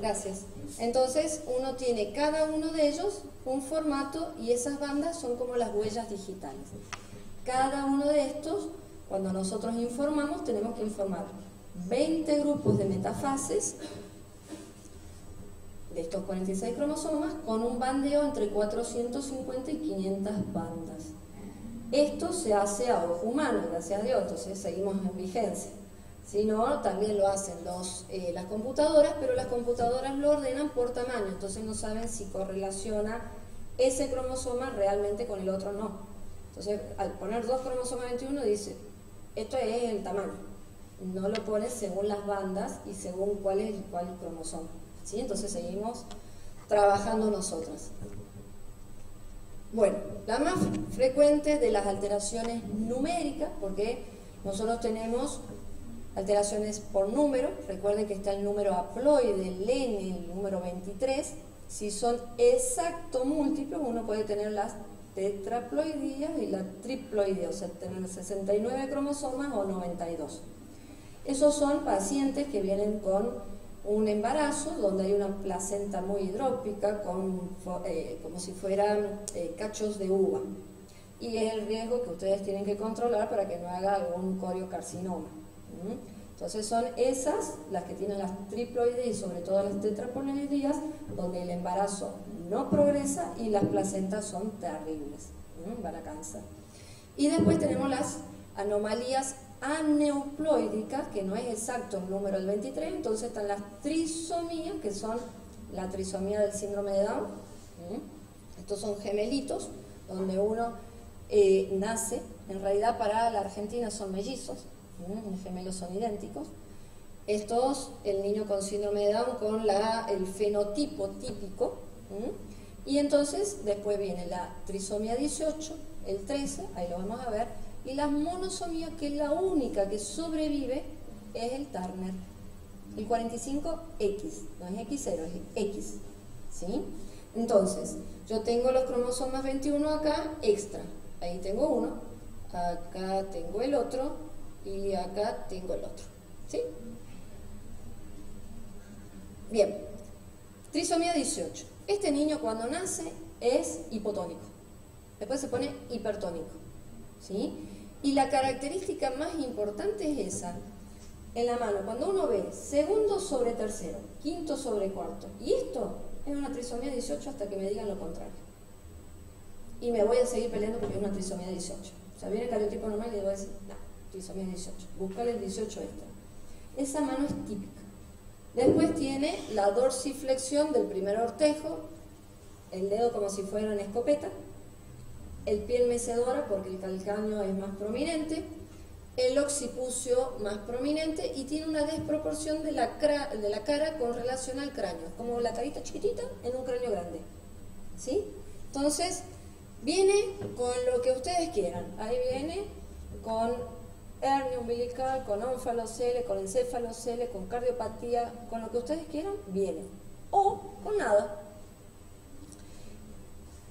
A: Gracias. Entonces, uno tiene cada uno de ellos un formato, y esas bandas son como las huellas digitales. Cada uno de estos, cuando nosotros informamos, tenemos que informar 20 grupos de metafases de estos 46 cromosomas, con un bandeo entre 450 y 500 bandas. Esto se hace a ojo humano, gracias a Dios, entonces seguimos en vigencia. Si no, también lo hacen las computadoras, pero las computadoras lo ordenan por tamaño, entonces no saben si correlaciona ese cromosoma realmente con el otro o no. Entonces, al poner 2 cromosomas 21, dice, esto es el tamaño. No lo pone según las bandas y según cuál cromosoma. ¿Sí? Entonces seguimos trabajando nosotras. Bueno, la más frecuente de las alteraciones numéricas, porque nosotros tenemos alteraciones por número. Recuerden que está el número haploide, el N, el número 23. Si son exacto múltiplos, uno puede tener las tetraploidías y la triploidea, o sea, tener 69 cromosomas o 92. Esos son pacientes que vienen con un embarazo donde hay una placenta muy hidrópica como si fueran cachos de uva, y es el riesgo que ustedes tienen que controlar para que no haga algún coriocarcinoma. Entonces son esas las que tienen las triploides y sobre todo las tetraploidías, donde el embarazo no progresa y las placentas son terribles, van a cáncer. Y después tenemos las anomalías aneuploídicas, que no es exacto el número del 23, entonces están las trisomías, que son la trisomía del síndrome de Down. Estos son gemelitos, donde uno nace, en realidad para la Argentina son mellizos, los gemelos son idénticos. Estos, el niño con síndrome de Down con el fenotipo típico, y entonces después viene la trisomía 18, el 13, ahí lo vamos a ver, y las monosomías, que es la única que sobrevive, es el Turner. El 45X, no es X0, es X, ¿sí? Entonces, yo tengo los cromosomas 21 acá, extra. Ahí tengo uno, acá tengo el otro, y acá tengo el otro, ¿sí? Bien, trisomía 18. Este niño cuando nace es hipotónico, después se pone hipertónico, ¿sí? Y la característica más importante es esa. En la mano, cuando uno ve segundo sobre tercero, quinto sobre cuarto, y esto es una trisomía 18 hasta que me digan lo contrario. Y me voy a seguir peleando porque es una trisomía 18. O sea, viene el cariotipo normal y le voy a decir, no, trisomía 18. Búscale el 18 extra. Esa mano es típica. Después tiene la dorsiflexión del primer ortejo, el dedo como si fuera una escopeta, el pie mecedora porque el calcáneo es más prominente, el occipucio más prominente, y tiene una desproporción de la cara con relación al cráneo, como la carita chiquitita en un cráneo grande, ¿sí? Entonces, viene con lo que ustedes quieran. Ahí viene con hernia umbilical, con ónfalocele, con encéfalocele, con cardiopatía, con lo que ustedes quieran, viene. O con nada.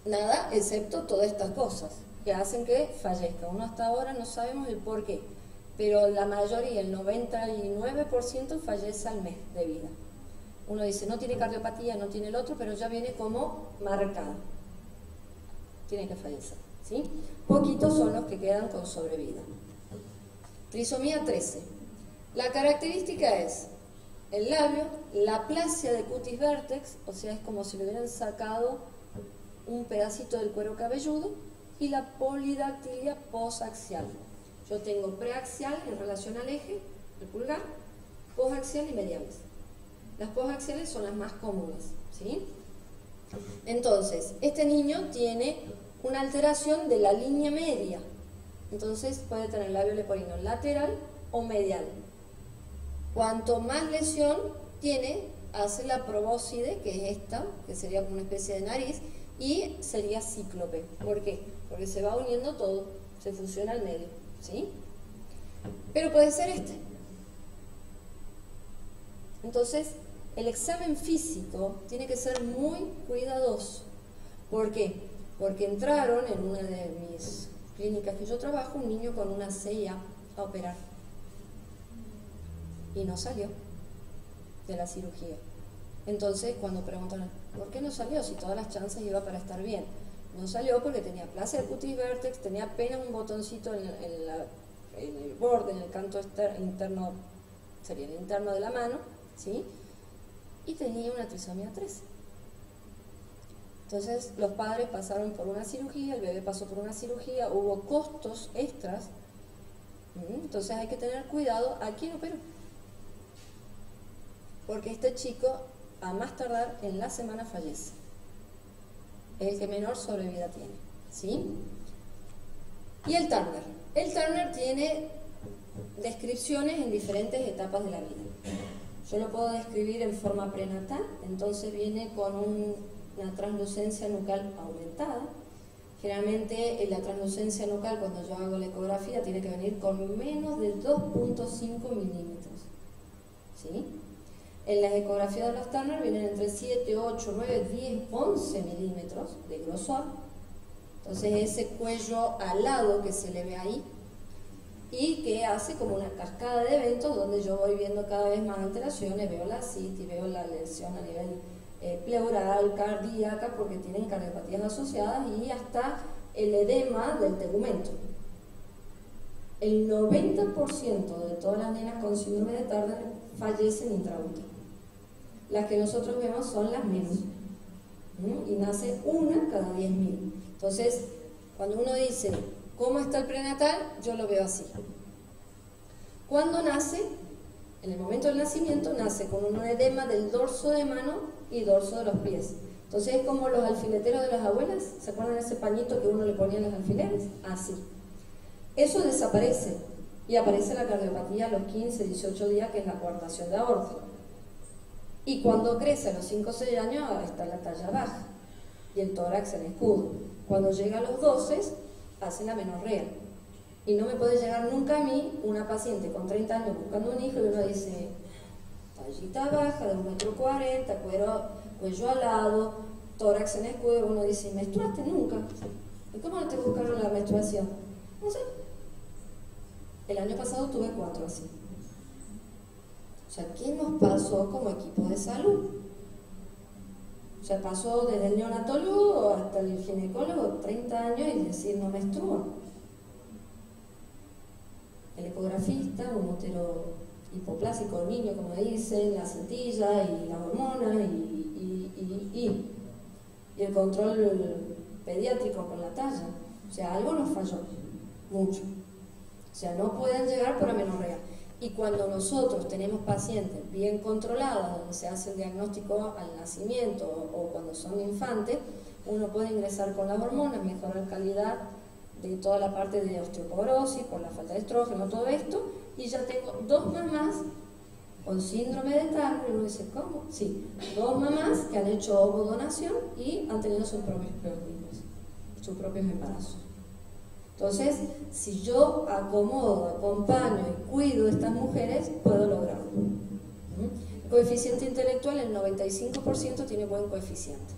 A: Nada, excepto todas estas cosas que hacen que fallezca. Uno hasta ahora no sabemos el por qué, pero la mayoría, el 99%, fallece al mes de vida. Uno dice, no tiene cardiopatía, no tiene el otro, pero ya viene como marcado. Tiene que fallecer, ¿sí? Poquitos son los que quedan con sobrevida. Trisomía 13. La característica es el labio, la aplasia de cutis vértex, o sea, es como si le hubieran sacado un pedacito del cuero cabelludo, y la polidactilia posaxial. Yo tengo preaxial en relación al eje, el pulgar, posaxial y mediales. Las posaxiales son las más comunes, ¿sí? Entonces, este niño tiene una alteración de la línea media, entonces puede tener labio leporino lateral o medial. Cuanto más lesión tiene, hace la probóscide, que es esta, que sería como una especie de nariz, y sería cíclope. ¿Por qué? Porque se va uniendo todo, se fusiona al medio, ¿sí? Pero puede ser este. Entonces, el examen físico tiene que ser muy cuidadoso. ¿Por qué? Porque entraron en una de mis clínicas que yo trabajo un niño con una CIA a operar. Y no salió de la cirugía. Entonces, cuando preguntan, ¿por qué no salió? Si todas las chances iba para estar bien. No salió porque tenía plasia de cutis vértex, tenía apenas un botoncito en el borde, en el canto interno, sería el interno de la mano, ¿sí? Y tenía una trisomía 13. Entonces, los padres pasaron por una cirugía, el bebé pasó por una cirugía, hubo costos extras. Entonces, hay que tener cuidado a quién operó. Porque este chico, a más tardar, en la semana fallece. Es el que menor sobrevida tiene, ¿sí? Y el Turner. El Turner tiene descripciones en diferentes etapas de la vida. Yo lo puedo describir en forma prenatal, entonces viene con una translucencia nucal aumentada. Generalmente la translucencia nucal, cuando yo hago la ecografía, tiene que venir con menos de 2.5 milímetros, ¿sí? En las ecografías de los Turner vienen entre 7, 8, 9, 10, 11 milímetros de grosor. Entonces ese cuello alado que se le ve ahí y que hace como una cascada de eventos donde yo voy viendo cada vez más alteraciones, veo la citis, veo la lesión a nivel pleural, cardíaca, porque tienen cardiopatías asociadas, y hasta el edema del tegumento. El 90% de todas las nenas con síndrome de Turner fallecen intraútero. Las que nosotros vemos son las menos, y nace una cada 10.000. Entonces, cuando uno dice, ¿cómo está el prenatal? Yo lo veo así. Cuando nace, en el momento del nacimiento, nace con un edema del dorso de mano y dorso de los pies. Entonces es como los alfileteros de las abuelas. ¿Se acuerdan de ese pañito que uno le ponía en los alfileres? Así. Eso desaparece y aparece la cardiopatía a los 15, 18 días, que es la coartación de aorta. Y cuando crece a los 5 o 6 años está la talla baja y el tórax en escudo. Cuando llega a los 12 hace la menorrea. Y no me puede llegar nunca a mí una paciente con 30 años buscando un hijo y uno dice, tallita baja de 1,40 m, cuello alado, tórax en escudo, y uno dice, ¿menstruaste nunca? ¿Y cómo no te buscaron la menstruación? No sé. El año pasado tuve 4 así. O sea, ¿qué nos pasó como equipo de salud? O sea, pasó desde el neonatólogo hasta el ginecólogo 30 años y decir no menstrua. El ecografista, un útero hipoplásico niño, como dicen, la cintilla y las hormonas y el control pediátrico con la talla. O sea, algo nos falló, mucho. O sea, no pueden llegar por amenorrea. Y cuando nosotros tenemos pacientes bien controladas, donde se hace el diagnóstico al nacimiento o cuando son infantes, uno puede ingresar con las hormonas, mejorar calidad de toda la parte de osteoporosis, por la falta de estrógeno, todo esto, y ya tengo 2 mamás con síndrome de Turner. Y uno dice, ¿cómo? Sí, 2 mamás que han hecho ovodonación y han tenido sus propios hijos, sus propios embarazos. Entonces, si yo acomodo, acompaño y cuido a estas mujeres, puedo lograrlo. El coeficiente intelectual, el 95% tiene buen coeficiente.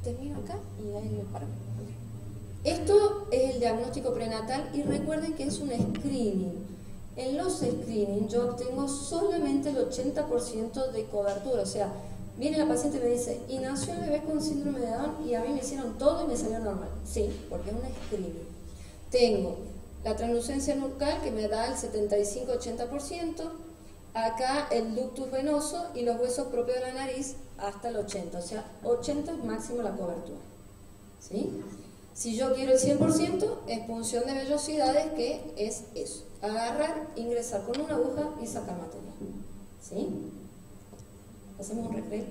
A: Termino acá y ahí me paro. Esto es el diagnóstico prenatal y recuerden que es un screening. En los screening yo obtengo solamente el 80% de cobertura, o sea, viene la paciente y me dice, y nació el bebé con síndrome de Down y a mí me hicieron todo y me salió normal. Sí, porque es un screening. Tengo la translucencia nucal que me da el 75-80%, acá el ductus venoso y los huesos propios de la nariz hasta el 80%, o sea, 80 es máximo la cobertura. ¿Sí? Si yo quiero el 100%, expulsión de vellosidades, que es eso, agarrar, ingresar con una aguja y sacar material. ¿Sí? Hacemos un recreo.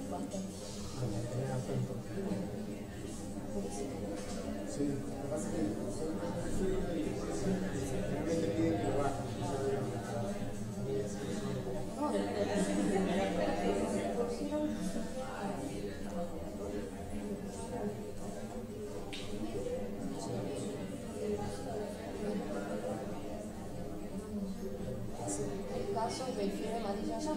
A: Bastante.
B: Sí, lo que pasa es que realmente piden que lo bajen.
A: Casos de fiebre amarilla ya.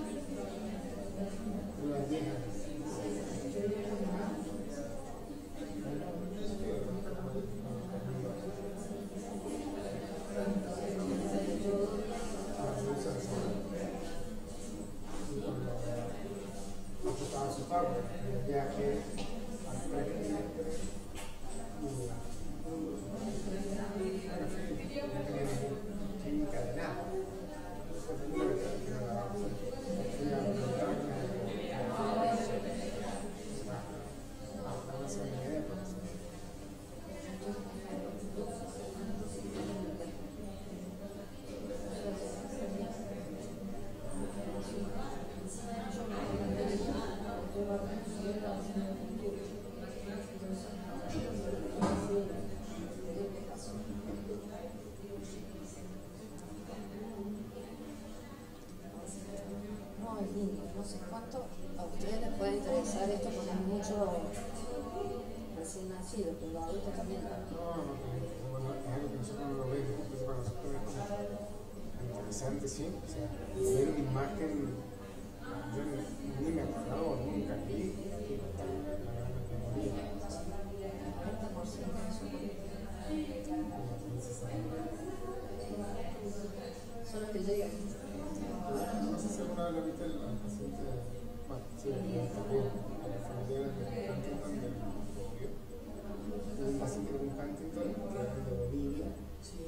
A: No sé cuánto a ustedes les puede interesar esto porque es mucho recién nacido, pero los adultos también.
B: Bueno, es algo que nosotros no lo vemos, entonces para nosotros es como interesante, sí. O sea, ver una imagen, yo ni me acordaba, nunca vi, la gran memoria.
A: Son los que llegan.
B: No sé si alguna vez lo viste al paciente, bueno, sí, también, a la familia de Huntington del Bolivia. Hubo un paciente con Huntington que era de Bolivia.
A: Sí.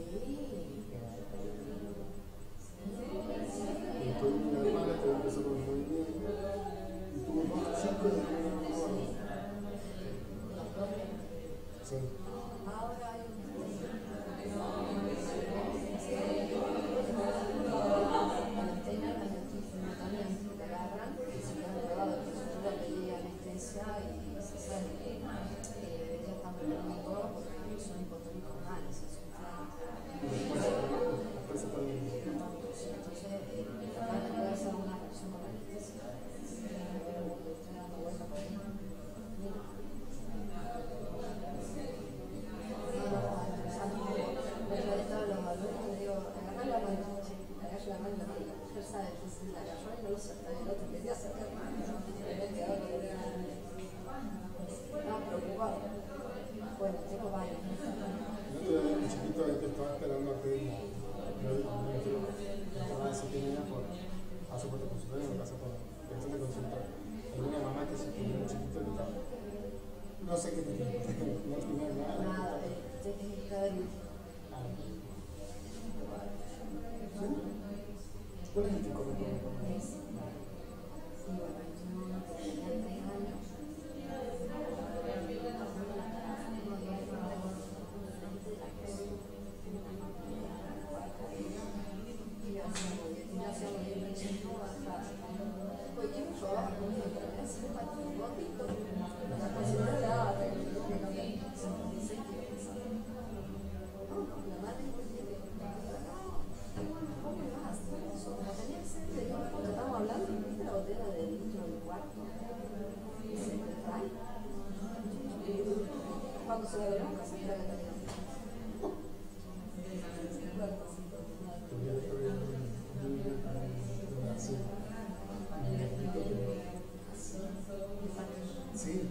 B: Y después una hermana que empezó con muy bien. Y tuvo 2 chicos y uno gordo. Sí.
A: Ahora hay un
B: no sé qué tenía, no tenía nada.
A: nada,
B: ¿Cuál es el que come? cuando se la veremos casi la terminamos. Sí.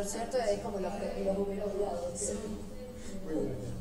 C: es cierto, es como los hubieran olvidado.
B: Muy bien.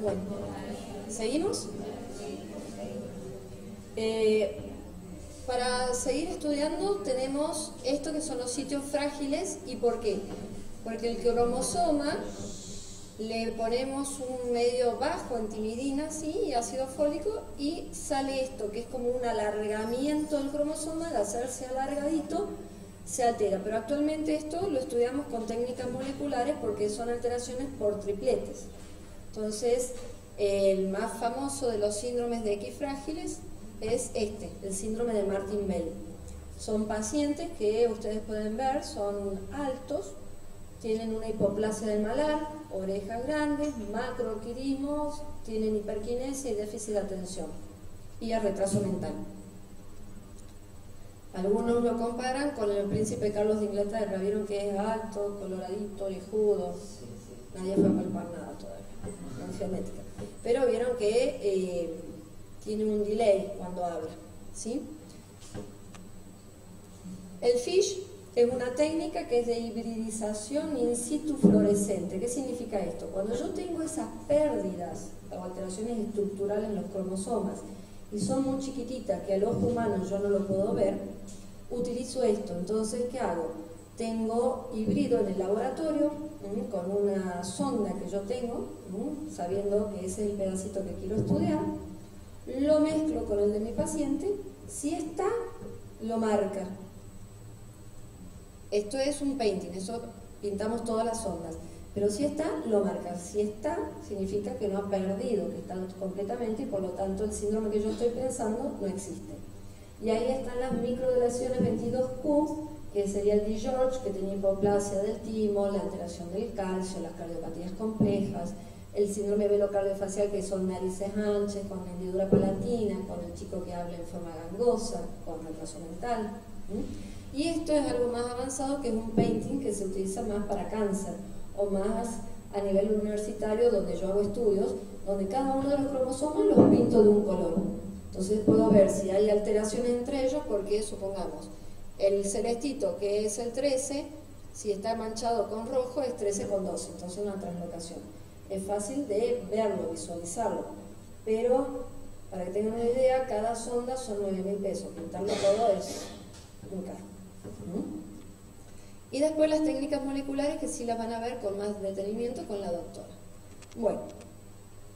A: Bueno, ¿seguimos? Para seguir estudiando tenemos esto que son los sitios frágiles. ¿Y por qué? Porque el cromosoma le ponemos un medio bajo en timidina, ¿sí? Y ácido fólico, y sale esto que es como un alargamiento del cromosoma. Al hacerse alargadito se altera, pero actualmente esto lo estudiamos con técnicas moleculares porque son alteraciones por tripletes. Entonces, el más famoso de los síndromes de X frágiles es este, el síndrome de Martin-Bell. Son pacientes que ustedes pueden ver, son altos, tienen una hipoplasia del malar, orejas grandes, macroquirismos, tienen hiperquinesia y déficit de atención y retraso mental. Algunos lo comparan con el príncipe Carlos de Inglaterra. Vieron que es alto, coloradito, orejudo. Nadie fue a palpar nada todavía, en geométrica. Pero vieron que tiene un delay cuando habla, ¿sí? El FISH es una técnica que es de hibridización in situ fluorescente. ¿Qué significa esto? Cuando yo tengo esas pérdidas o alteraciones estructurales en los cromosomas y son muy chiquititas que al ojo humano yo no lo puedo ver, utilizo esto. Entonces, ¿qué hago? Tengo híbrido en el laboratorio con una sonda que yo tengo, sabiendo que ese es el pedacito que quiero estudiar, lo mezclo con el de mi paciente, si está, lo marca. Esto es un painting, eso pintamos todas las ondas, pero si está, lo marca. Si está, significa que no ha perdido, que está completamente, y por lo tanto el síndrome que yo estoy pensando no existe. Y ahí están las microdeleciones 22Q, que sería el DiGeorge, que tenía hipoplasia del timo, la alteración del calcio, las cardiopatías complejas, el síndrome velocardiofacial, que son narices anchas, con hendidura palatina, con el chico que habla en forma gangosa, con retraso mental. Y esto es algo más avanzado, que es un painting que se utiliza más para cáncer, o más a nivel universitario, donde yo hago estudios, donde cada uno de los cromosomas los pinto de un color. Entonces puedo ver si hay alteraciones entre ellos, porque supongamos, el celestito, que es el 13, si está manchado con rojo, es 13 con 12, entonces una translocación. Es fácil de verlo, visualizarlo, pero para que tengan una idea, cada sonda son 9.000 pesos, pintarlo todo es muy caro. Y después las técnicas moleculares, que sí las van a ver con más detenimiento con la doctora. Bueno,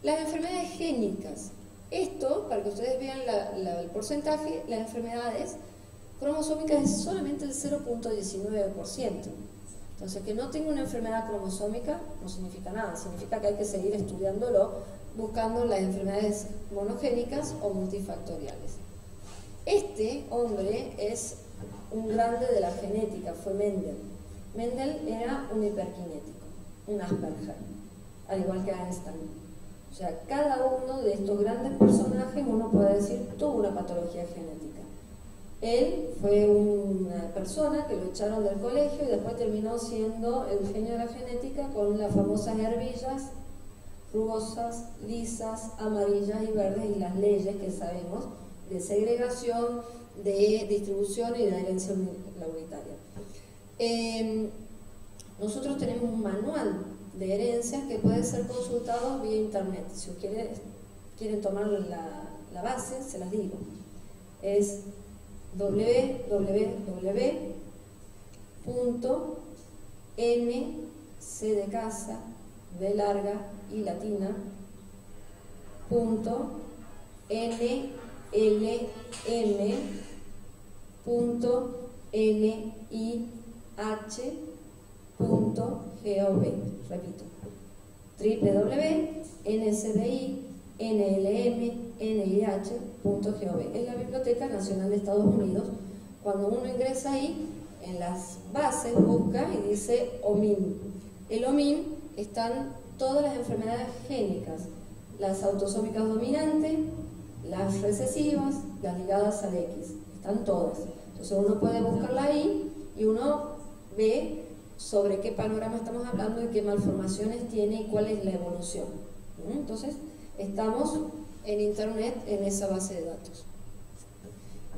A: las enfermedades génicas. Esto, para que ustedes vean el porcentaje, las enfermedades cromosómicas es solamente el 0.19%. Entonces, que no tenga una enfermedad cromosómica no significa nada, significa que hay que seguir estudiándolo, buscando las enfermedades monogénicas o multifactoriales. Este hombre es un grande de la genética, fue Mendel. Mendel era un hiperkinético, un Asperger, al igual que Einstein. O sea, cada uno de estos grandes personajes, uno puede decir, tuvo una patología genética. Él fue una persona que lo echaron del colegio y después terminó siendo el genio de la genética con las famosas herbillas rugosas, lisas, amarillas y verdes, y las leyes que sabemos de segregación, de distribución y de herencia lauritaria. Nosotros tenemos un manual de herencias que puede ser consultado vía internet. Si ustedes quieren tomar la base, se las digo. Es www.c de casa, b larga y latina, .nlm.nih.gov. Repito, www.nsbi.nlm.nih.gov. Es la Biblioteca Nacional de Estados Unidos. Cuando uno ingresa ahí, en las bases busca y dice OMIM. El OMIM están todas las enfermedades génicas, las autosómicas dominantes, las recesivas, las ligadas al X, están todas. Entonces uno puede buscarla ahí y uno ve sobre qué panorama estamos hablando y qué malformaciones tiene y cuál es la evolución. Entonces estamos en internet en esa base de datos.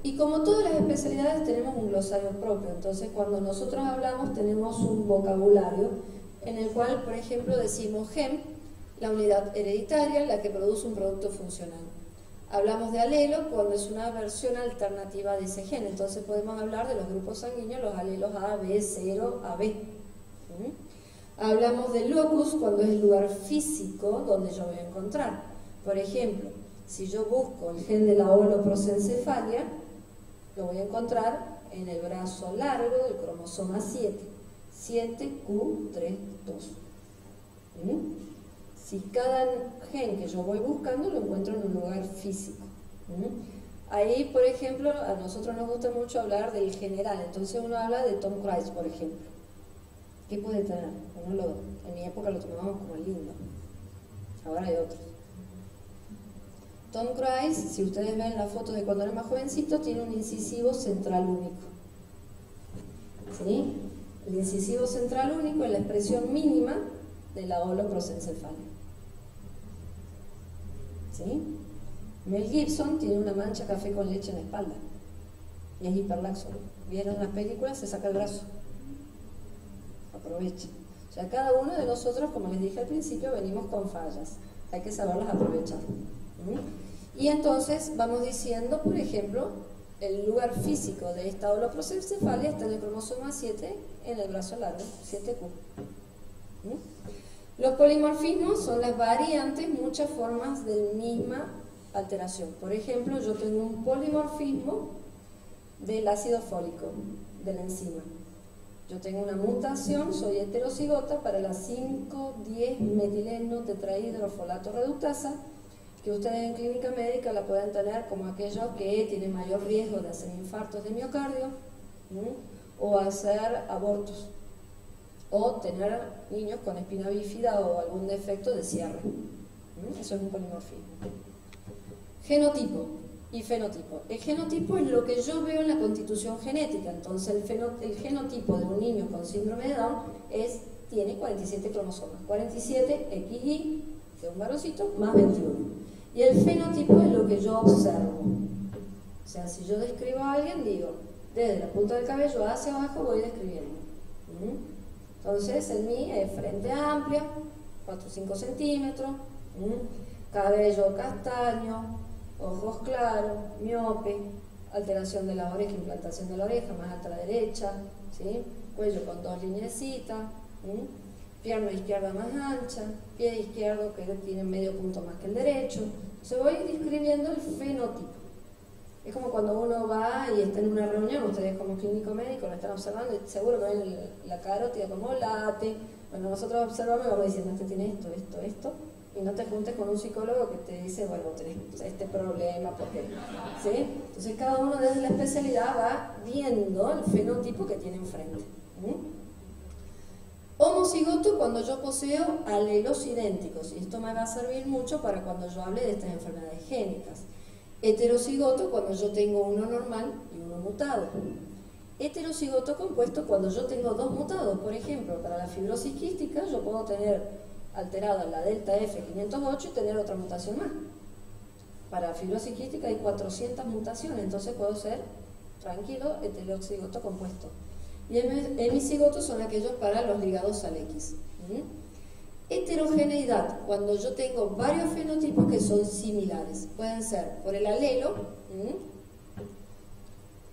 A: Y como todas las especialidades tenemos un glosario propio, entonces cuando nosotros hablamos tenemos un vocabulario en el cual, por ejemplo, decimos gem la unidad hereditaria, la que produce un producto funcional. Hablamos de alelo cuando es una versión alternativa de ese gen, entonces podemos hablar de los grupos sanguíneos, los alelos A, B, 0, AB. Hablamos del locus cuando es el lugar físico donde yo voy a encontrar. Por ejemplo, si yo busco el gen de la holoprosencefalia, lo voy a encontrar en el brazo largo del cromosoma 7, 7q32. Si cada gen que yo voy buscando lo encuentro en un lugar físico. Ahí, por ejemplo, a nosotros nos gusta mucho hablar del general, entonces uno habla de Tom Cruise, por ejemplo. ¿Qué puede tener? En mi época lo tomábamos como el lindo, ahora hay otros. Tom Cruise, si ustedes ven la foto de cuando era más jovencito, tiene un incisivo central único. ¿Sí? El incisivo central único es la expresión mínima de la holoprosencefalia. ¿Sí? Mel Gibson tiene una mancha café con leche en la espalda y es hiperlaxo. Vieron las películas, se saca el brazo. Aprovechen. O sea, cada uno de nosotros, como les dije al principio, venimos con fallas. Hay que saberlas aprovechar. Y entonces vamos diciendo, por ejemplo, el lugar físico de esta holoprosencefalia está en el cromosoma 7, en el brazo largo, 7q. Los polimorfismos son las variantes, muchas formas de misma alteración. Por ejemplo, yo tengo un polimorfismo del ácido fólico, de la enzima. Yo tengo una mutación, soy heterocigota para la 5,10 metileno-tetrahidrofolato reductasa, que ustedes en clínica médica la pueden tener como aquellos que tienen mayor riesgo de hacer infartos de miocardio, o hacer abortos, o tener niños con espina bífida o algún defecto de cierre. Eso es un polimorfismo. Genotipo y fenotipo. El genotipo es lo que yo veo en la constitución genética. Entonces el genotipo de un niño con síndrome de Down tiene 47 cromosomas, 47 XY de un varoncito más 21. Y el fenotipo es lo que yo observo. O sea, si yo describo a alguien, digo, desde la punta del cabello hacia abajo voy describiendo. Entonces, en mí es frente amplia, 4 o 5 centímetros, cabello castaño, ojos claros, miope, alteración de la oreja, implantación de la oreja, más alta a la derecha, ¿sí? Cuello con 2 lineecitas, pierna izquierda más ancha, pie izquierdo que tiene medio punto más que el derecho. Entonces voy describiendo el fenotipo. Es como cuando uno va y está en una reunión, ustedes como clínico médico lo están observando y seguro que ven la carótida como late. Bueno, nosotros observamos y vamos diciendo, este tiene esto, esto, esto. Y no te juntes con un psicólogo que te dice, bueno, tenés este problema, porque, ¿sí? Entonces cada uno desde la especialidad va viendo el fenotipo que tiene enfrente. Homocigoto cuando yo poseo alelos idénticos, y esto me va a servir mucho para cuando yo hable de estas enfermedades génicas. Heterocigoto cuando yo tengo uno normal y uno mutado. Heterocigoto compuesto cuando yo tengo 2 mutados. Por ejemplo, para la fibrosis quística yo puedo tener alterada la delta F508 y tener otra mutación más. Para la fibrosis quística hay 400 mutaciones, entonces puedo ser tranquilo heterocigoto compuesto. Y hemicigotos son aquellos para los ligados al X. Heterogeneidad, cuando yo tengo varios fenotipos que son similares. Pueden ser por el alelo,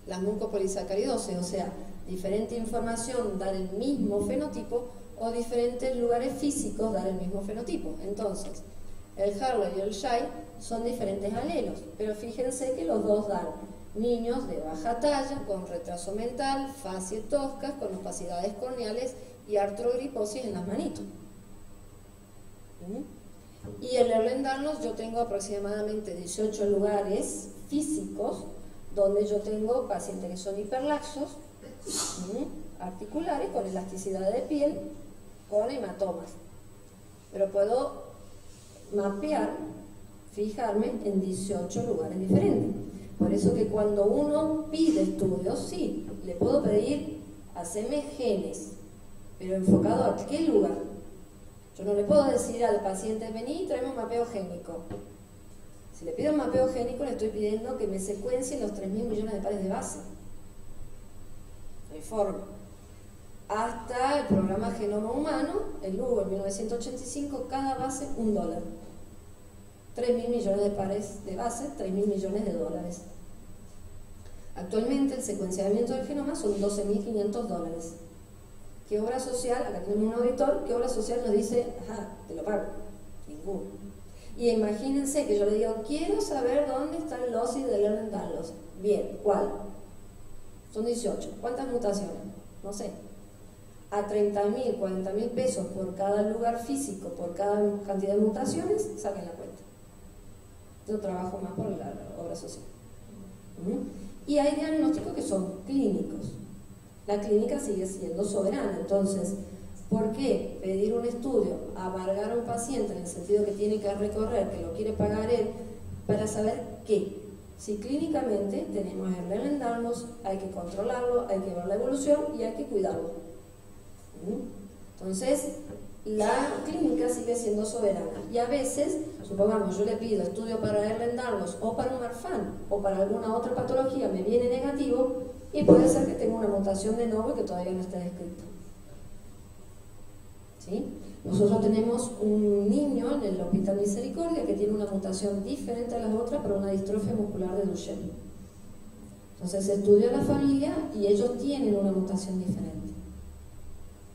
A: las mucopolisacaridosis, o sea, diferente información dar el mismo fenotipo, o diferentes lugares físicos dar el mismo fenotipo. Entonces, el Harlow y el Shy son diferentes alelos, pero fíjense que los dos dan niños de baja talla, con retraso mental, facies toscas, con opacidades corneales y artrogriposis en las manitos. Y el Ehlers-Danlos yo tengo aproximadamente 18 lugares físicos donde yo tengo pacientes que son hiperlaxos, articulares, con elasticidad de piel, con hematomas. Pero puedo mapear, fijarme en 18 lugares diferentes. Por eso que cuando uno pide estudios, sí, le puedo pedir, haceme genes, pero enfocado a qué lugar. Yo no le puedo decir al paciente, vení y tráeme un mapeo génico. Si le pido un mapeo génico, le estoy pidiendo que me secuencien los 3.000 millones de pares de base. No hay forma. hasta el programa Genoma Humano, el Lugo en 1985, cada base $1. 3.000 millones de pares de bases, 3.000 millones de dólares. Actualmente el secuenciamiento del genoma son $12.500. ¿Qué obra social? Acá tenemos un auditor, ¿qué obra social nos dice, ajá, te lo pago? Ninguno. Y imagínense que yo le digo, quiero saber dónde está el loci de Ehlers-Danlos. Bien, ¿cuál? Son 18. ¿Cuántas mutaciones? No sé. A 30.000, 40.000 pesos por cada lugar físico, por cada cantidad de mutaciones, saquen la cuenta. Yo trabajo más por la obra social. Y hay diagnósticos que son clínicos. La clínica sigue siendo soberana. Entonces, ¿por qué pedir un estudio, amargar a un paciente en el sentido que tiene que recorrer, que lo quiere pagar él, para saber qué? Si clínicamente tenemos Ehlers-Danlos, hay que controlarlo, hay que ver la evolución y hay que cuidarlo. Entonces, la clínica sigue siendo soberana. Y a veces, supongamos, yo le pido estudio para Ehlers-Danlos o para un Marfan o para alguna otra patología, me viene negativo y puede ser que tenga una mutación de nuevo que todavía no está descrita. ¿Sí? Nosotros tenemos un niño en el Hospital Misericordia que tiene una mutación diferente a las otras, pero una distrofia muscular de Duchenne. Entonces se estudia la familia y ellos tienen una mutación diferente,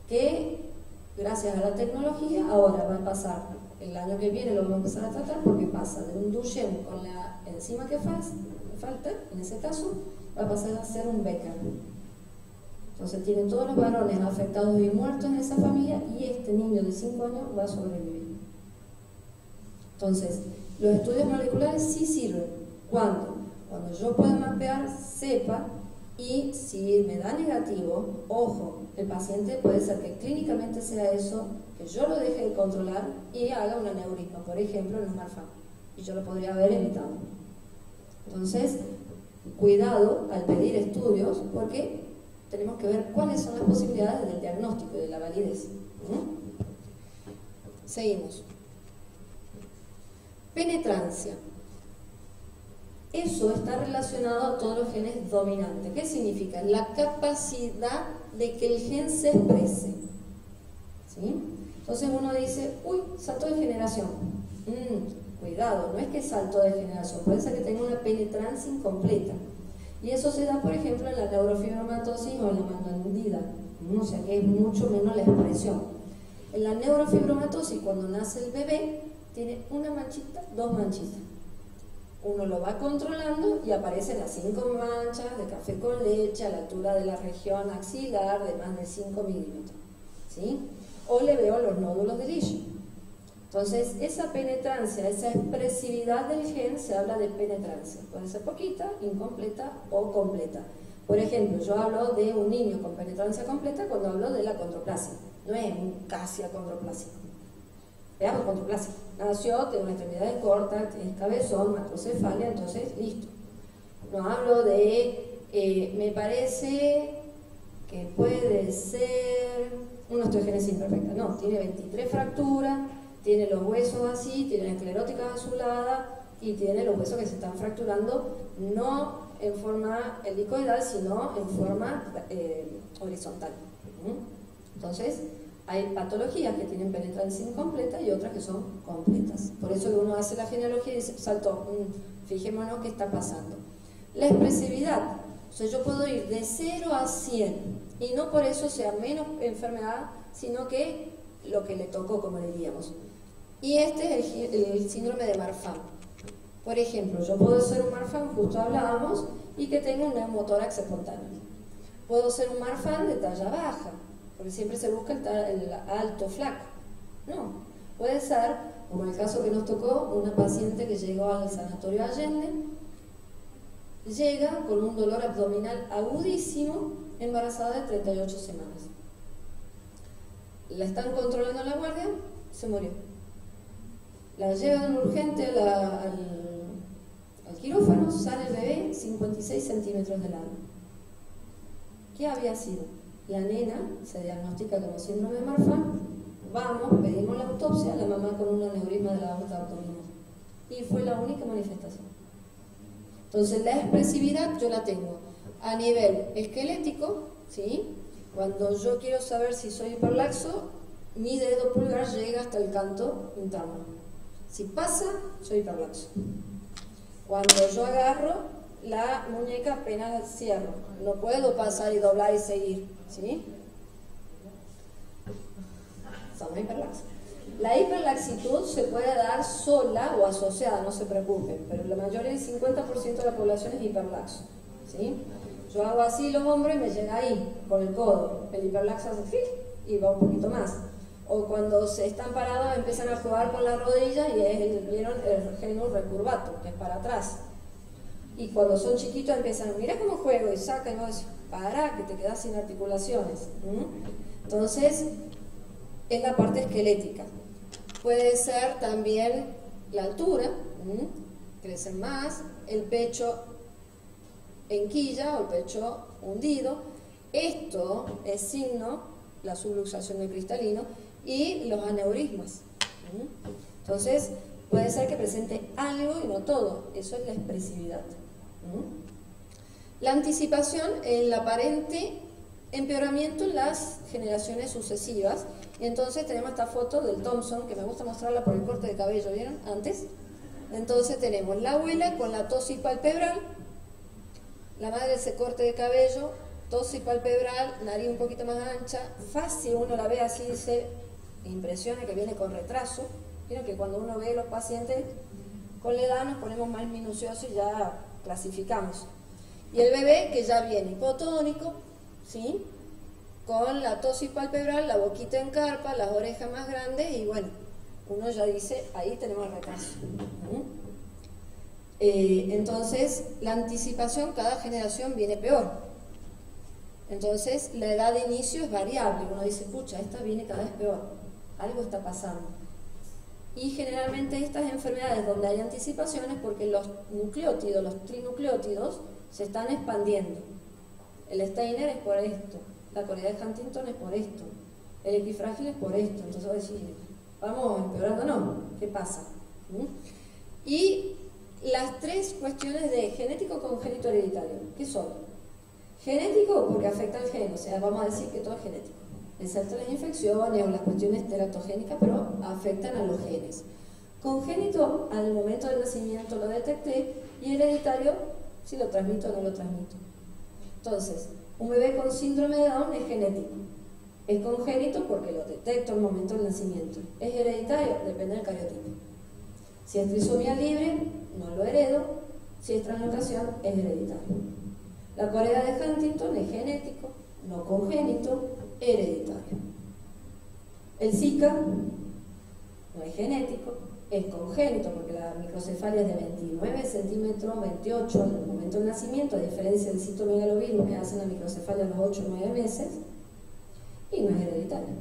A: que gracias a la tecnología ahora va a pasar, el año que viene lo vamos a empezar a tratar, porque pasa de un Duchenne con la enzima que falta, en ese caso, va a pasar a ser un Becker. Entonces tienen todos los varones afectados y muertos en esa familia y este niño de 5 años va a sobrevivir. Entonces, los estudios moleculares sí sirven. ¿Cuándo? Cuando yo pueda mapear, sepa, y si me da negativo, ojo, el paciente puede ser que clínicamente sea eso, que yo lo deje de controlar y haga un aneurisma, por ejemplo, en un Marfan, y yo lo podría haber evitado. Entonces, cuidado al pedir estudios, porque tenemos que ver cuáles son las posibilidades del diagnóstico y de la validez. Seguimos. Penetrancia. Eso está relacionado a todos los genes dominantes. ¿Qué significa? La capacidad de que el gen se exprese. ¿Sí? Entonces uno dice, uy, salto de generación. Cuidado, no es que salto de generación, puede ser que tenga una penetrancia incompleta. Y eso se da, por ejemplo, en la neurofibromatosis o en la mandandida, o sea que es mucho menos la expresión. En la neurofibromatosis, cuando nace el bebé, tiene una manchita, 2 manchitas. Uno lo va controlando y aparecen las 5 manchas de café con leche a la altura de la región axilar de más de 5 milímetros. ¿Sí? O le veo los nódulos de Lish. Entonces, esa penetrancia, esa expresividad del gen, se habla de penetrancia. Puede ser poquita, incompleta o completa. Por ejemplo, yo hablo de un niño con penetrancia completa cuando hablo de la acondroplasia. No es un casi acondroplasia. Veamos acondroplasia. Nació, tiene una extremidad corta, tiene cabezón, macrocefalia, entonces listo. No hablo de, me parece que puede ser una osteogénesis imperfecta. No, tiene 23 fracturas, tiene los huesos así, tiene la esclerótica azulada y tiene los huesos que se están fracturando, no en forma helicoidal, sino en forma horizontal. Entonces, hay patologías que tienen penetrancia incompleta y otras que son completas. Por eso que uno hace la genealogía y dice, saltó, fijémonos qué está pasando. La expresividad, o sea, yo puedo ir de 0 a 100 y no por eso sea menos enfermedad, sino que lo que le tocó, como diríamos. Y este es el síndrome de Marfan. Por ejemplo, yo puedo ser un Marfan, justo hablábamos, y que tenga un neumotórax espontáneo. Puedo ser un Marfan de talla baja, porque siempre se busca el alto, flaco. No, puede ser, como el caso que nos tocó, una paciente que llegó al sanatorio Allende, llega con un dolor abdominal agudísimo, embarazada de 38 semanas. La están controlando en la guardia, se murió. La llevan urgente al quirófano, sale el bebé 56 centímetros de largo. ¿Qué había sido? La nena se diagnostica como síndrome de Marfan, vamos, pedimos la autopsia, la mamá con un aneurisma de la aorta abdominal. Y fue la única manifestación. Entonces la expresividad yo la tengo a nivel esquelético, ¿sí? Cuando yo quiero saber si soy hiperlaxo, mi dedo pulgar llega hasta el canto interno. Si pasa, soy hiperlaxo. Cuando yo agarro la muñeca, apenas cierro. No puedo pasar y doblar y seguir, ¿sí? Somos hiperlaxos. La hiperlaxitud se puede dar sola o asociada, no se preocupen, pero la mayoría, el 50% de la población es hiperlaxo, ¿sí? Yo hago así los hombros y me llega ahí, con el codo. El hiperlaxo hace ¡fi! Y va un poquito más. O cuando se están parados empiezan a jugar con la rodilla y es ¿vieron? El genus recurvatum, que es para atrás. Y cuando son chiquitos empiezan, mira cómo juego, y sacan y vos decís, para, que te quedas sin articulaciones. Entonces, es la parte esquelética. Puede ser también la altura, crecen más, el pecho en quilla o el pecho hundido. Esto es signo, la subluxación del cristalino, y los aneurismas. Entonces, puede ser que presente algo y no todo. Eso es la expresividad. La anticipación, el aparente empeoramiento en las generaciones sucesivas. Entonces tenemos esta foto del Thompson, que me gusta mostrarla por el corte de cabello, ¿vieron? Antes. Entonces tenemos la abuela con la tosis palpebral, la madre ese corte de cabello, tosis palpebral, nariz un poquito más ancha, fácil, uno la ve así, dice, impresiona que viene con retraso. Vieron que cuando uno ve a los pacientes con la edad nos ponemos más minuciosos y ya clasificamos. Y el bebé que ya viene hipotónico, ¿sí? Con la tosis palpebral, la boquita en carpa, las orejas más grandes y bueno, uno ya dice, ahí tenemos retraso. Entonces, la anticipación, cada generación viene peor. Entonces, la edad de inicio es variable. Uno dice, pucha, esta viene cada vez peor. Algo está pasando. Y generalmente estas enfermedades donde hay anticipaciones porque los nucleótidos, los trinucleótidos, se están expandiendo. El Steiner es por esto, la Corea de Huntington es por esto, el epifrágil es por esto. Entonces voy a decir, vamos empeorando, no, ¿qué pasa? Y las tres cuestiones de genético, congénito, hereditario, ¿qué son? Genético porque afecta al gen, o sea, vamos a decir que todo es genético, excepto las infecciones o las cuestiones teratogénicas, pero afectan a los genes. Congénito, al momento del nacimiento lo detecté, y hereditario, si lo transmito o no lo transmito. Entonces, un bebé con síndrome de Down es genético. Es congénito porque lo detecto al momento del nacimiento. Es hereditario, depende del cariotipo. Si es trisomía libre, no lo heredo. Si es translocación, es hereditario. La Corea de Huntington es genético, no congénito, hereditario. El Zika no es genético, es congénito porque la microcefalia es de 29 centímetros, 28 al momento del nacimiento, a diferencia del citomegalovirus que hace la microcefalia a los 8 o 9 meses, y no es hereditario.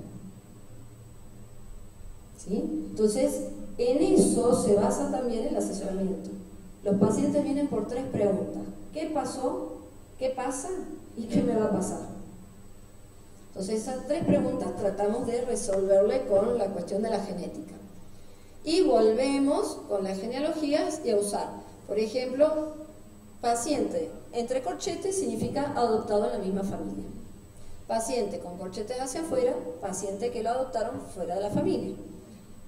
A: ¿Sí? Entonces, en eso se basa también el asesoramiento. Los pacientes vienen por tres preguntas: ¿qué pasó? ¿Qué pasa? ¿Y qué me va a pasar? Entonces, esas tres preguntas tratamos de resolverle con la cuestión de la genética. Y volvemos con las genealogías y a usar, por ejemplo, paciente entre corchetes significa adoptado en la misma familia. Paciente con corchetes hacia afuera, paciente que lo adoptaron fuera de la familia.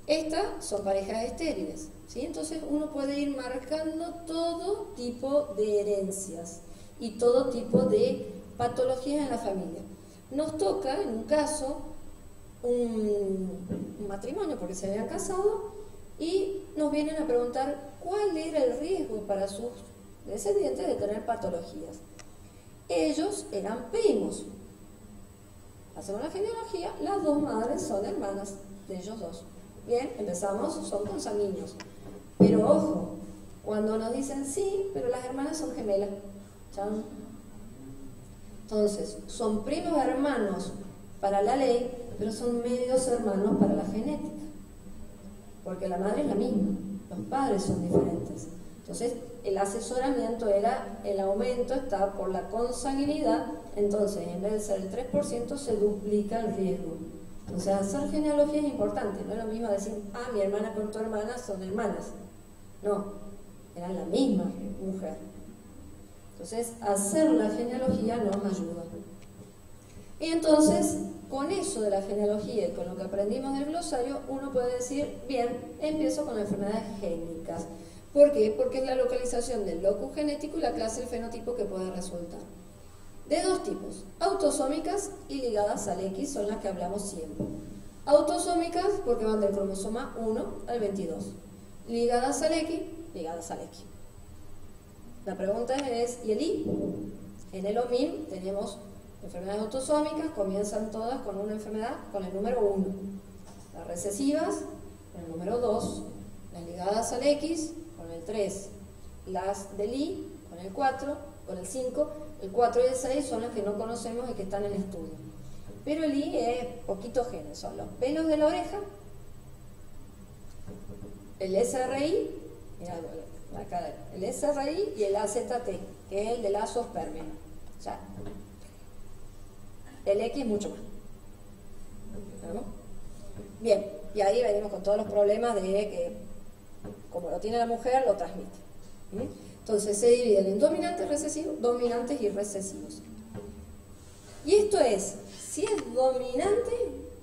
A: Estas son parejas estériles, ¿sí? Entonces uno puede ir marcando todo tipo de herencias y todo tipo de patologías en la familia. Nos toca, en un caso, un matrimonio porque se habían casado y nos vienen a preguntar cuál era el riesgo para sus descendientes de tener patologías. Ellos eran primos. Hacemos la genealogía, las dos madres son hermanas de ellos dos. Bien, empezamos, son consanguíneos. Pero ojo, cuando nos dicen sí, pero las hermanas son gemelas. ¿Chan? Entonces, son primos hermanos para la ley, pero son medios hermanos para la genética. Porque la madre es la misma, los padres son diferentes. Entonces, el asesoramiento era, el aumento está por la consanguinidad, entonces en vez de ser el 3% se duplica el riesgo. Entonces, hacer genealogía es importante, no es lo mismo decir, ah, mi hermana con tu hermana son hermanas. No, eran la misma mujer. Entonces, hacer la genealogía nos ayuda. Y entonces, con eso de la genealogía y con lo que aprendimos del glosario, uno puede decir, bien, empiezo con las enfermedades génicas. ¿Por qué? Porque es la localización del locus genético y la clase del fenotipo que puede resultar. De dos tipos, autosómicas y ligadas al X, son las que hablamos siempre. Autosómicas porque van del cromosoma 1 al 22. Ligadas al X, ligadas al X. La pregunta es, ¿y el Y? En el OMIM tenemos enfermedades autosómicas, comienzan todas con una enfermedad con el número 1. Las recesivas con el número 2. Las ligadas al X con el 3. Las del Y con el 4, con el 5. El 4 y el 6 son las que no conocemos y que están en estudio. Pero el I es poquitos genes, son los pelos de la oreja, el SRI, mira, acá, el SRI y el AZT, que es el del azospermia. O sea, el X es mucho más. ¿Vamos? Bien, y ahí venimos con todos los problemas de que, como lo tiene la mujer, lo transmite. Entonces se dividen en dominantes recesivos, dominantes y recesivos. Y esto es, si es dominante,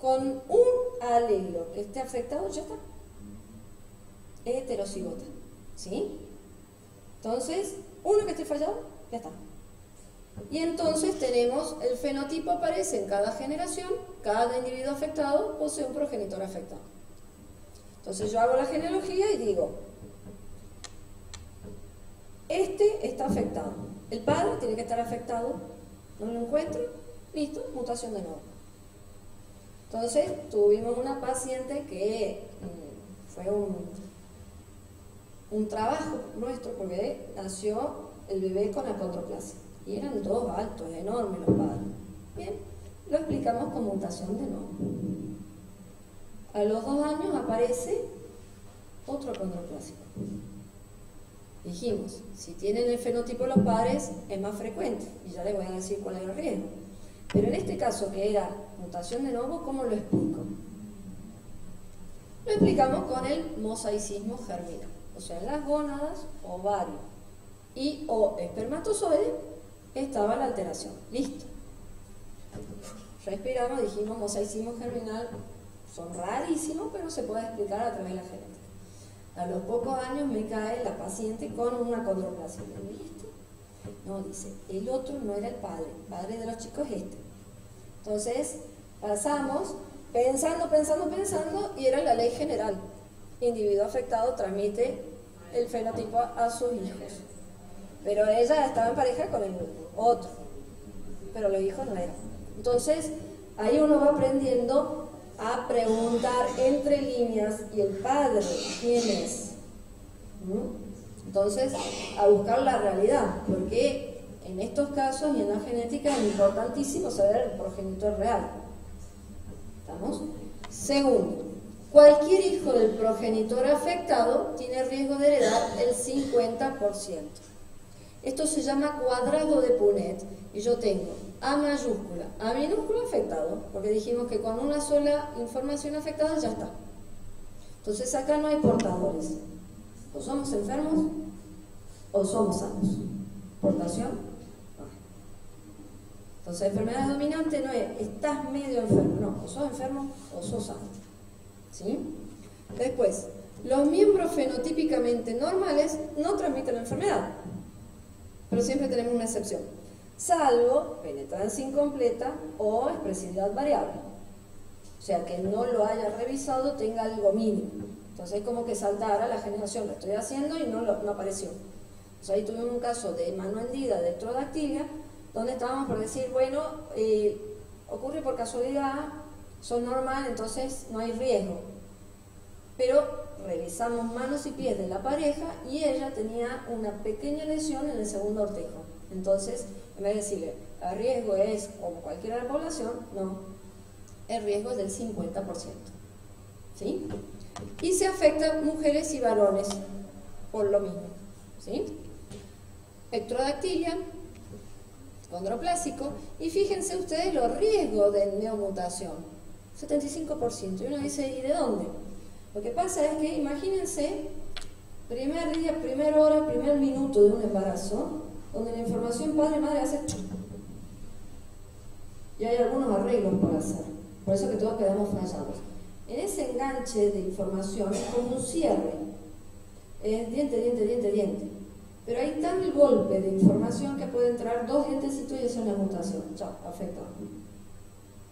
A: con un alelo que esté afectado, ya está. Es heterocigota. ¿Sí? Entonces, uno que esté fallado, ya está. Y entonces tenemos, el fenotipo aparece en cada generación, cada individuo afectado posee un progenitor afectado. Entonces yo hago la genealogía y digo, este está afectado, el padre tiene que estar afectado, no lo encuentro, listo, mutación de nuevo. Entonces tuvimos una paciente que fue un trabajo nuestro porque nació el bebé con acondroplasia y eran todos altos, enormes los padres. Bien, lo explicamos con mutación de nuevo. A los 2 años aparece otro acondroplásico. Dijimos, si tienen el fenotipo los padres es más frecuente y ya les voy a decir cuál es el riesgo. Pero en este caso que era mutación de nuevo, ¿cómo lo explico? Lo explicamos con el mosaicismo germinal, o sea, en las gónadas, ovario y o espermatozoide estaba la alteración. Listo. Respiramos, dijimos mosaicismo germinal, son rarísimos, pero se puede explicar a través de la genética. A los pocos años me cae la paciente con una acondroplasia. ¿Viste? No, dice, el otro no era el padre de los chicos es este. Entonces, pasamos pensando, y era la ley general. Individuo afectado transmite el fenotipo a sus hijos. Pero ella estaba en pareja con el otro, pero los hijos no eran. Entonces, ahí uno va aprendiendo a preguntar entre líneas, ¿y el padre quién es? Entonces, a buscar la realidad, porque en estos casos y en la genética es importantísimo saber el progenitor real. ¿Estamos? Segundo, cualquier hijo del progenitor afectado tiene riesgo de heredar el 50%. Esto se llama cuadrado de Punnett, y yo tengo A mayúscula, A minúscula afectado, porque dijimos que con una sola información afectada ya está. Entonces acá no hay portadores. O somos enfermos o somos sanos. ¿Portación? No. Entonces enfermedad dominante no es, estás medio enfermo, no, o sos enfermo o sos sano. ¿Sí? Después, los miembros fenotípicamente normales no transmiten la enfermedad, pero siempre tenemos una excepción. Salvo penetrancia incompleta o expresividad variable. O sea, que no lo haya revisado, tenga algo mínimo. Entonces es como que saltara la generación, lo estoy haciendo y no apareció. O sea, ahí tuvimos un caso de mano hendida de ectrodactilia, donde estábamos por decir, bueno, ocurre por casualidad, son normal, entonces no hay riesgo. Pero revisamos manos y pies de la pareja y ella tenía una pequeña lesión en el segundo ortejo. Entonces, en vez de decirle, el riesgo es como cualquiera de la población, no, el riesgo es del 50%. ¿Sí? Y se afectan mujeres y varones por lo mismo. ¿Sí? Ectrodactilia, condroplásico, y fíjense ustedes los riesgos de neomutación, 75%. Y uno dice, ¿y de dónde? Lo que pasa es que, imagínense, primer día, primera hora, primer minuto de un embarazo, donde la información padre-madre hace y hay algunos arreglos por hacer. Por eso que todos quedamos fallados. En ese enganche de información es como un cierre. Es diente, diente, diente, diente. Pero hay tal golpe de información que puede entrar 2 dientecitos y hacer una mutación. Chao, afectado.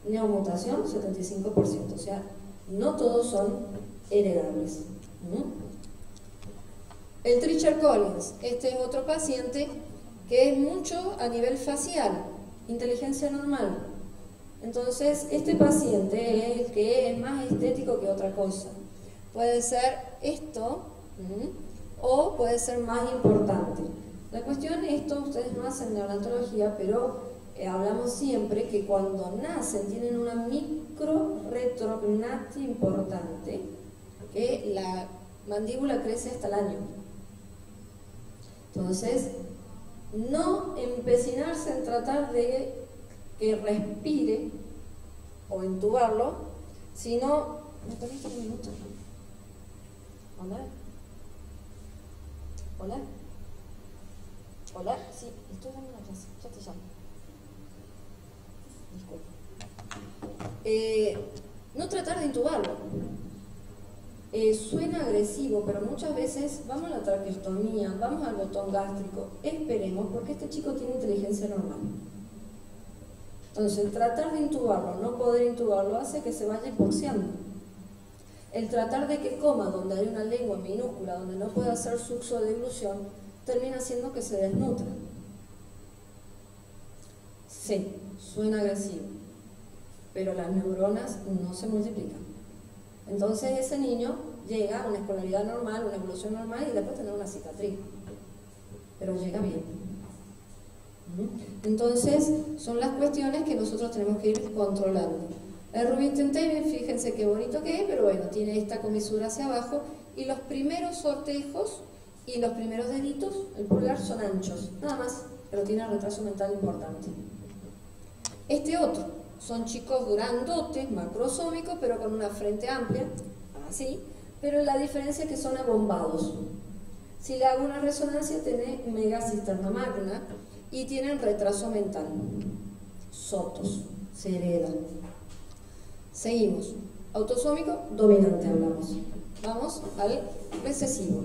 A: Neomutación, 75%. O sea, no todos son heredables. El Treacher-Collins, este es otro paciente que es mucho a nivel facial, inteligencia normal. Entonces, este paciente es el que es más estético que otra cosa. Puede ser esto, o puede ser más importante. La cuestión, esto ustedes no hacen neonatología, pero hablamos siempre que cuando nacen tienen una micro retrognatia importante, que la mandíbula crece hasta el año. Entonces, no empecinarse en tratar de que respire o intubarlo, sino... ¿Me tomaste un minuto? ¿Hola? ¿Hola? ¿Hola? Sí, estoy dando una clase, ya te llamo. Disculpa. No tratar de intubarlo. Suena agresivo, pero muchas veces vamos a la traqueostomía, vamos al botón gástrico, esperemos, porque este chico tiene inteligencia normal. Entonces, el tratar de intubarlo, no poder intubarlo, hace que se vaya hipoxiando. El tratar de que coma donde hay una lengua minúscula, donde no puede hacer succión o deglución, termina haciendo que se desnutra. Sí, suena agresivo, pero las neuronas no se multiplican. Entonces ese niño llega a una escolaridad normal, una evolución normal y después tendrá una cicatriz, pero llega bien. Entonces son las cuestiones que nosotros tenemos que ir controlando. El Rubin Tentene, fíjense qué bonito que es, pero bueno, tiene esta comisura hacia abajo y los primeros sortejos y los primeros deditos, el pulgar, son anchos, nada más, pero tiene retraso mental importante. Este otro, son chicos grandotes, macrosómicos, pero con una frente amplia, así, pero la diferencia es que son abombados. Si le hago una resonancia, tiene megacisterna magna y tienen retraso mental. Sotos, se heredan. Seguimos. Autosómico, dominante hablamos. Vamos al recesivo.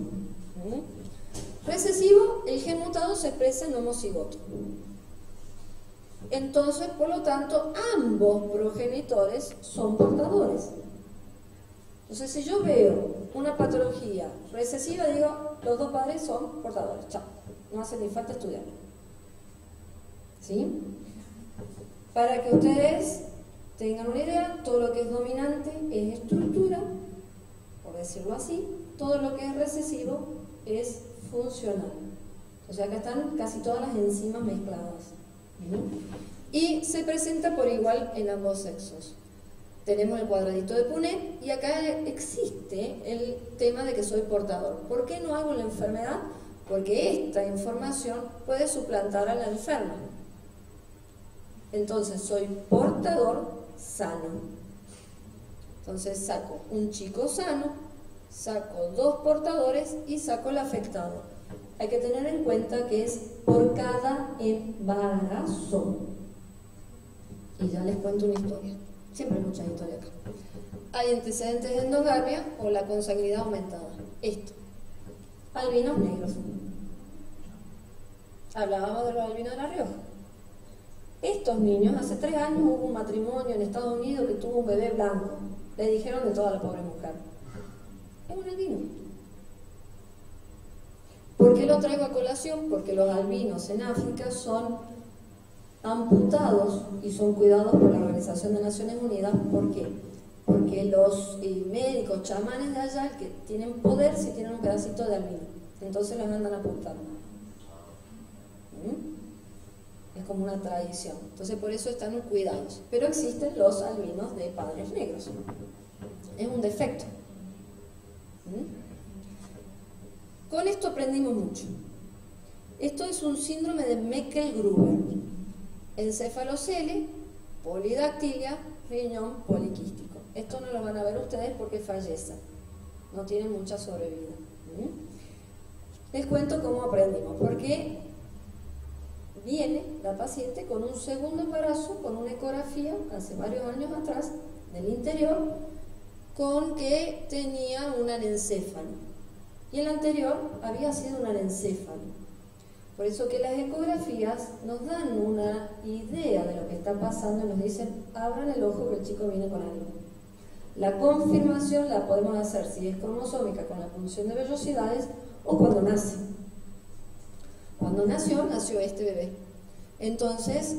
A: Recesivo, el gen mutado se expresa en homocigoto. Entonces, por lo tanto, ambos progenitores son portadores. Entonces, si yo veo una patología recesiva, digo, los dos padres son portadores. Chao. No hace ni falta estudiar. ¿Sí? Para que ustedes tengan una idea, todo lo que es dominante es estructura, por decirlo así, todo lo que es recesivo es funcional. O sea, acá están casi todas las enzimas mezcladas. Y se presenta por igual en ambos sexos. Tenemos el cuadradito de Punnett y acá existe el tema de que soy portador. ¿Por qué no hago la enfermedad? Porque esta información puede suplantar a la enferma. Entonces soy portador sano. Entonces saco un chico sano, saco 2 portadores y saco el afectado. Hay que tener en cuenta que es por cada embarazo. Y ya les cuento una historia. Siempre hay muchas historias acá. Hay antecedentes de endogamia o la consanguinidad aumentada. Esto. Albinos negros. Hablábamos de los albinos de La Rioja. Estos niños, hace 3 años hubo un matrimonio en Estados Unidos que tuvo un bebé blanco. Le dijeron de toda la pobre mujer. Es un albino. ¿Por qué lo traigo a colación? Porque los albinos en África son amputados y son cuidados por la Organización de Naciones Unidas. ¿Por qué? Porque los médicos, chamanes de allá, que tienen poder, si tienen un pedacito de albino. Entonces los andan apuntando. Es como una tradición. Entonces por eso están cuidados. Pero existen los albinos de padres negros. Es un defecto. Con esto aprendimos mucho. Esto es un síndrome de Meckel-Gruber. Encefalocele, polidactilia, riñón poliquístico. Esto no lo van a ver ustedes porque fallecen. No tienen mucha sobrevida. Les cuento cómo aprendimos. Porque viene la paciente con un segundo embarazo, con una ecografía hace varios años atrás del interior, con que tenía un anencéfalo. Y el anterior había sido un anencéfalo. Por eso que las ecografías nos dan una idea de lo que está pasando y nos dicen, abran el ojo que el chico viene con algo. La confirmación la podemos hacer si es cromosómica con la punción de vellosidades o cuando nace. Cuando nació este bebé. Entonces,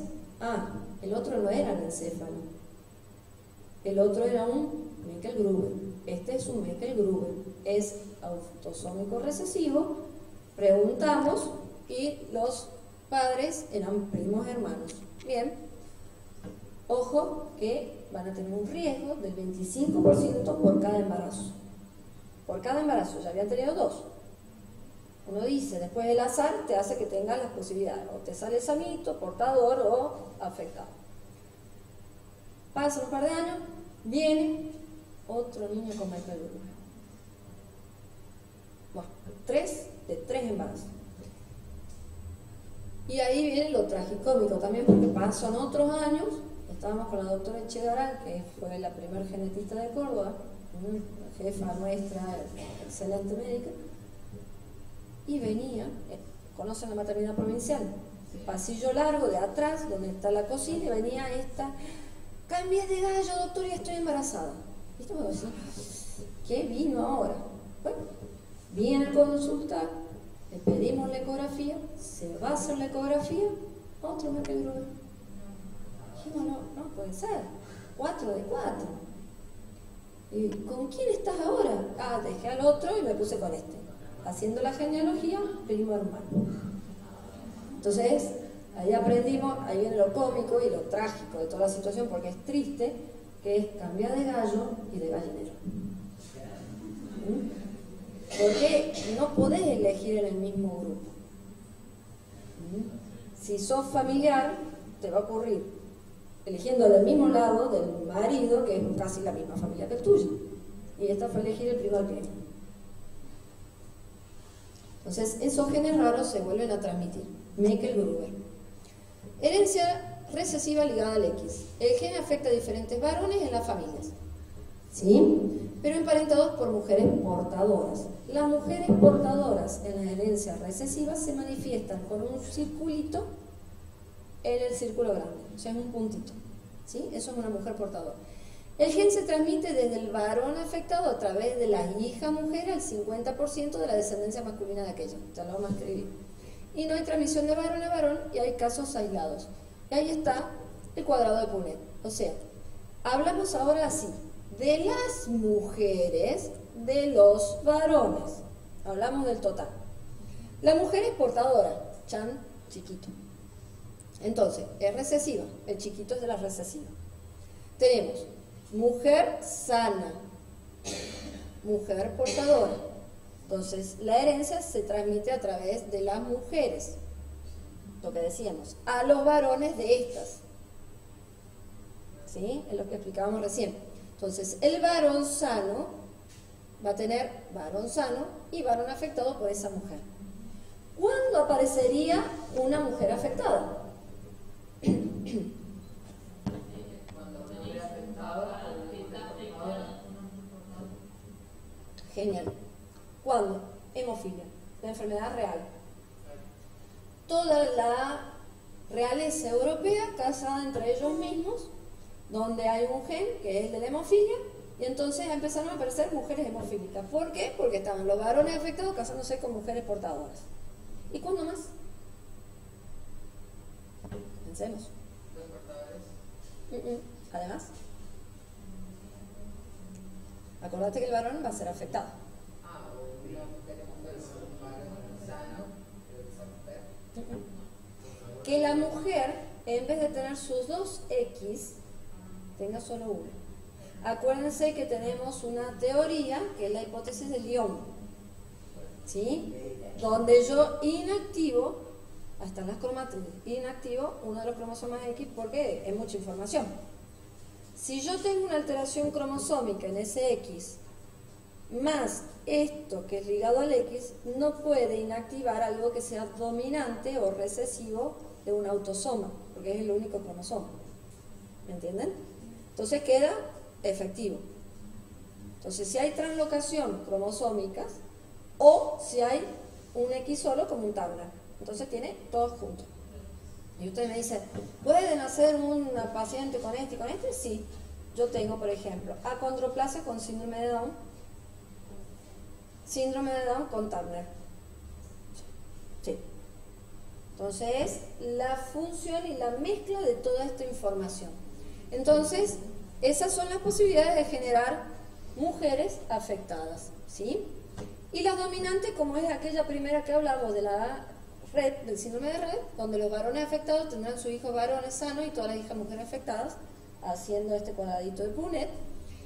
A: el otro no era anencéfalo. El otro era un Meckel-Gruber. Este es un Meckel-Gruber. Es autosómico recesivo. Preguntamos y los padres eran primos hermanos. Bien, ojo que van a tener un riesgo del 25% por cada embarazo. Por cada embarazo, ya habían tenido 2. Uno dice, después del azar te hace que tengas las posibilidades, o te sale sanito, portador o afectado. Pasan un par de años, viene otro niño con Meckel-Gruber. Bueno, 3 de 3 embarazos. Y ahí viene lo tragicómico también, porque pasan otros años. Estábamos con la doctora Echegaray, que fue la primer genetista de Córdoba, la jefa nuestra, excelente médica, y venía, conocen la maternidad provincial, el pasillo largo de atrás, donde está la cocina, y venía esta, cambié de gallo, doctor, y estoy embarazada. Y esto me decía, ¿qué vino ahora? Bueno, viene a consultar, le pedimos la ecografía, se va a hacer la ecografía, otro Meckel-Gruber. Dijimos, no puede ser, 4 de 4. ¿Y con quién estás ahora? Dejé al otro y me puse con este. Haciendo la genealogía, primo hermano. Entonces, ahí aprendimos, ahí viene lo cómico y lo trágico de toda la situación, porque es triste, que es cambiar de gallo y de gallinero. Porque no podés elegir en el mismo grupo. Si sos familiar, te va a ocurrir eligiendo del mismo lado del marido, que es casi la misma familia que el tuyo. Y esta fue elegir el primer primo. Entonces, esos genes raros se vuelven a transmitir. Meckel-Gruber. Herencia recesiva ligada al X. El gen afecta a diferentes varones en las familias, ¿sí? Pero emparentados por mujeres portadoras. Las mujeres portadoras en la herencia recesiva se manifiestan con un circulito en el círculo grande, o sea, es un puntito, ¿sí? Eso es una mujer portadora. El gen se transmite desde el varón afectado a través de la hija mujer al 50% de la descendencia masculina de aquella. Ya lo vamos a escribir. Y no hay transmisión de varón a varón y hay casos aislados. Y ahí está el cuadrado de Punnett. O sea, hablamos ahora así, de las mujeres, de los varones. Hablamos del total. La mujer es portadora, chan, chiquito. Entonces, es recesiva, el chiquito es de la recesiva. Tenemos mujer sana, mujer portadora. Entonces, la herencia se transmite a través de las mujeres, lo que decíamos, a los varones de estas. ¿Sí? Es lo que explicábamos recién. Entonces, el varón sano va a tener varón sano y varón afectado por esa mujer. ¿Cuándo aparecería una mujer afectada? Genial. ¿Cuándo? Hemofilia, la enfermedad real. Toda la realeza europea casada entre ellos mismos, donde hay un gen que es el de la hemofilia, y entonces empezaron a aparecer mujeres hemofílicas. ¿Por qué? Porque estaban los varones afectados casándose con mujeres portadoras. ¿Y cuándo más? Pensemos. ¿Los portadores? Además, acordate que el varón va a ser afectado. Que la mujer, en vez de tener sus 2X, tenga solo uno. Acuérdense que tenemos una teoría, que es la hipótesis de Lyon, ¿sí? Donde yo inactivo, hasta las cromátides, inactivo uno de los cromosomas X porque es mucha información. Si yo tengo una alteración cromosómica en ese X, más esto que es ligado al X, no puede inactivar algo que sea dominante o recesivo de un autosoma, porque es el único cromosoma. ¿Me entienden? Entonces queda efectivo. Entonces, si hay translocación cromosómicas o si hay un X solo como un Turner, entonces tiene todos juntos. Y ustedes me dicen, ¿puede nacer una paciente con este y con este? Sí. Yo tengo, por ejemplo, acondroplasia con síndrome de Down con Turner. Sí. Entonces, es la función y la mezcla de toda esta información. Entonces, esas son las posibilidades de generar mujeres afectadas, ¿sí? Y la dominante, como es aquella primera que hablamos de la red, del síndrome de red, donde los varones afectados tendrán sus hijos varones sanos y todas las hijas mujeres afectadas, haciendo este cuadradito de Punnett,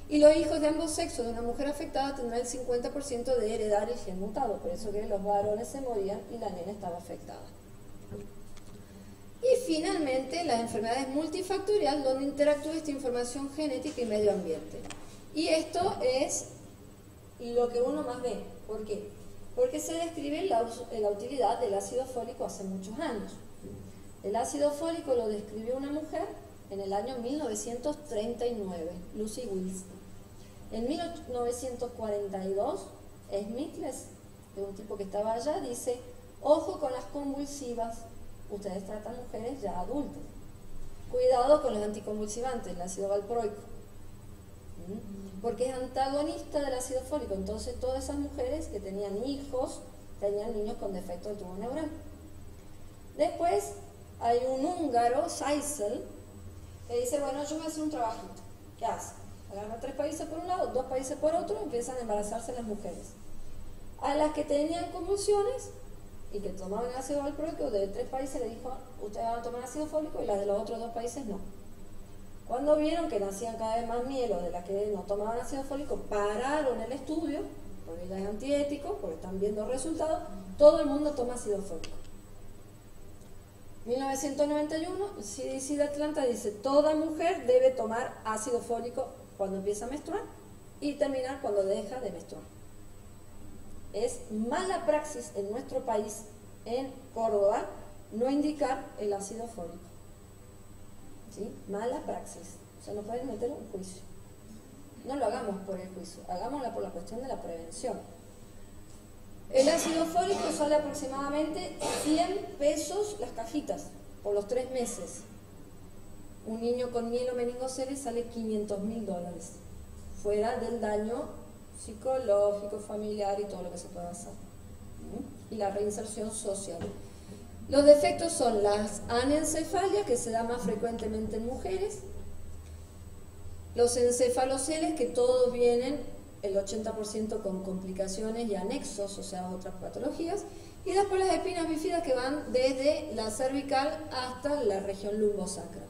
A: y los hijos de ambos sexos de una mujer afectada tendrán el 50% de heredar el gen mutado, por eso que los varones se morían y la nena estaba afectada. Y finalmente, las enfermedades multifactoriales, donde interactúa esta información genética y medio ambiente. Y esto es lo que uno más ve. ¿Por qué? Porque se describe la utilidad del ácido fólico hace muchos años. El ácido fólico lo describió una mujer en el año 1939, Lucy Wilson. En 1942, Smithless, de un tipo que estaba allá, dice, ojo con las convulsivas, ustedes tratan mujeres ya adultas. Cuidado con los anticonvulsivantes, el ácido valproico, porque es antagonista del ácido fólico. Entonces todas esas mujeres que tenían hijos, tenían niños con defecto del tubo neural. Después hay un húngaro, Seisel, que dice, bueno, yo voy a hacer un trabajito. ¿Qué hace? Agarra 3 países por un lado, 2 países por otro, empiezan a embarazarse las mujeres. A las que tenían convulsiones y que tomaban ácido valproico, de 3 países le dijo, ustedes van a tomar ácido fólico, y las de los otros 2 países no. Cuando vieron que nacían cada vez más mielos de las que no tomaban ácido fólico, pararon el estudio, porque ya es antiético, porque están viendo resultados, todo el mundo toma ácido fólico. 1991, el CDC de Atlanta dice, toda mujer debe tomar ácido fólico cuando empieza a menstruar y terminar cuando deja de menstruar. Es mala praxis en nuestro país, en Córdoba, no indicar el ácido fólico. ¿Sí? Mala praxis. O sea, no pueden meter un juicio. No lo hagamos por el juicio, hagámosla por la cuestión de la prevención. El ácido fólico sale aproximadamente 100 pesos las cajitas por los 3 meses. Un niño con mielomeningoceles sale $500.000, fuera del daño psicológico, familiar y todo lo que se pueda hacer. Y la reinserción social. Los defectos son las anencefalias, que se da más frecuentemente en mujeres, los encefaloceles, que todos vienen el 80% con complicaciones y anexos, o sea, otras patologías, y después las espinas bífidas, que van desde la cervical hasta la región lumbosacra.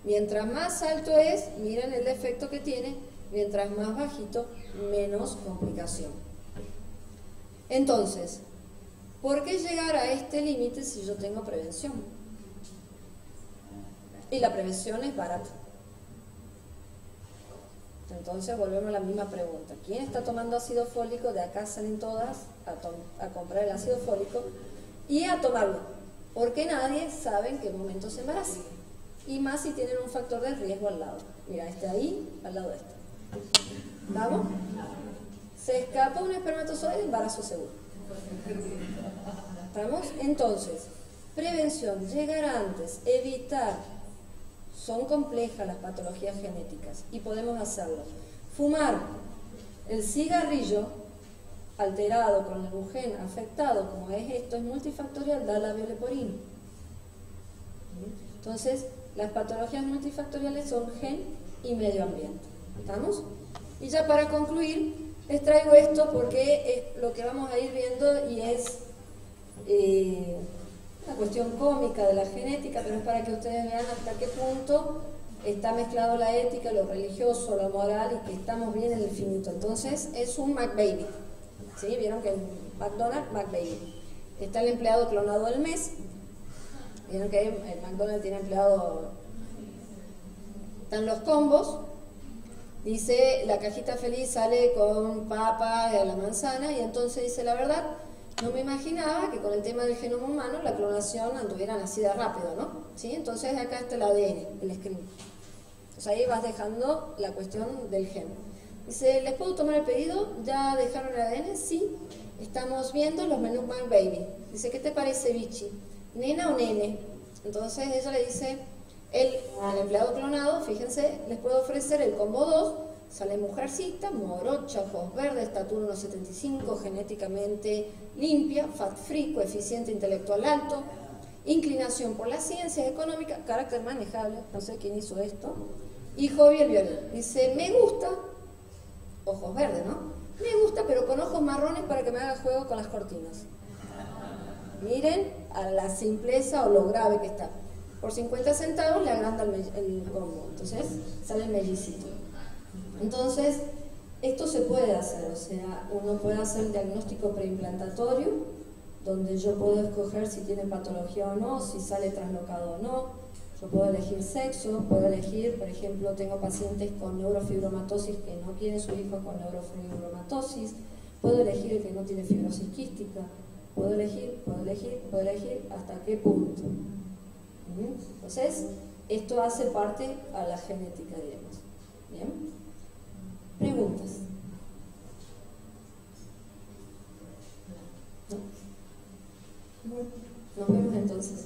A: Mientras más alto es, miren el defecto que tiene, mientras más bajito, menos complicación. Entonces, ¿por qué llegar a este límite si yo tengo prevención? Y la prevención es barata. Entonces volvemos a la misma pregunta. ¿Quién está tomando ácido fólico? De acá salen todas a comprar el ácido fólico y a tomarlo. Porque nadie sabe en qué momento se embaraza. Y más si tienen un factor de riesgo al lado. Mira, este ahí, al lado de este. ¿Vamos? Se escapa un espermatozoide, embarazo seguro. ¿Estamos? Entonces, prevención, llegar antes, evitar. Son complejas las patologías genéticas y podemos hacerlo. Fumar, el cigarrillo alterado con el gen afectado, como es esto, es multifactorial, da labio leporino. Entonces, las patologías multifactoriales son gen y medio ambiente. ¿Estamos? Y ya para concluir, les traigo esto porque es lo que vamos a ir viendo y es una cuestión cómica de la genética, pero es para que ustedes vean hasta qué punto está mezclado la ética, lo religioso, lo moral, y que estamos bien en el infinito. Entonces es un McBaby, ¿sí? Vieron que el McDonald's, McBaby. Está el empleado clonado del mes. Vieron que el McDonald's tiene empleado. Están los combos. Dice, la cajita feliz sale con papas a la manzana, y entonces dice, la verdad, no me imaginaba que con el tema del genoma humano la clonación anduviera así de rápido, ¿no? ¿Sí? Entonces acá está el ADN, el screen. Entonces ahí vas dejando la cuestión del gen. Dice, ¿les puedo tomar el pedido? ¿Ya dejaron el ADN? Sí. Estamos viendo los menús My Baby. Dice, ¿qué te parece, Vichy? ¿Nena o nene? Entonces ella le dice, al empleado clonado, fíjense, les puedo ofrecer el combo 2, sale mujercita, morocha, ojos verdes, estatura 1,75, genéticamente limpia, fat free, coeficiente intelectual alto, inclinación por las ciencias económicas, carácter manejable, no sé quién hizo esto, y hobby el violín. Dice, me gusta, ojos verdes, ¿no? Me gusta, pero con ojos marrones para que me haga juego con las cortinas. Miren a la simpleza o lo grave que está. Por 50 centavos le agranda el combo, entonces sale el mellicito. Entonces, esto se puede hacer, o sea, uno puede hacer el diagnóstico preimplantatorio, donde yo puedo escoger si tiene patología o no, si sale traslocado o no. Yo puedo elegir sexo, puedo elegir, por ejemplo, tengo pacientes con neurofibromatosis que no quieren su hijo con neurofibromatosis, puedo elegir el que no tiene fibrosis quística, puedo elegir, hasta qué punto. Entonces, esto hace parte a la genética, digamos. ¿Bien? ¿Preguntas? ¿No? Bueno, nos vemos entonces.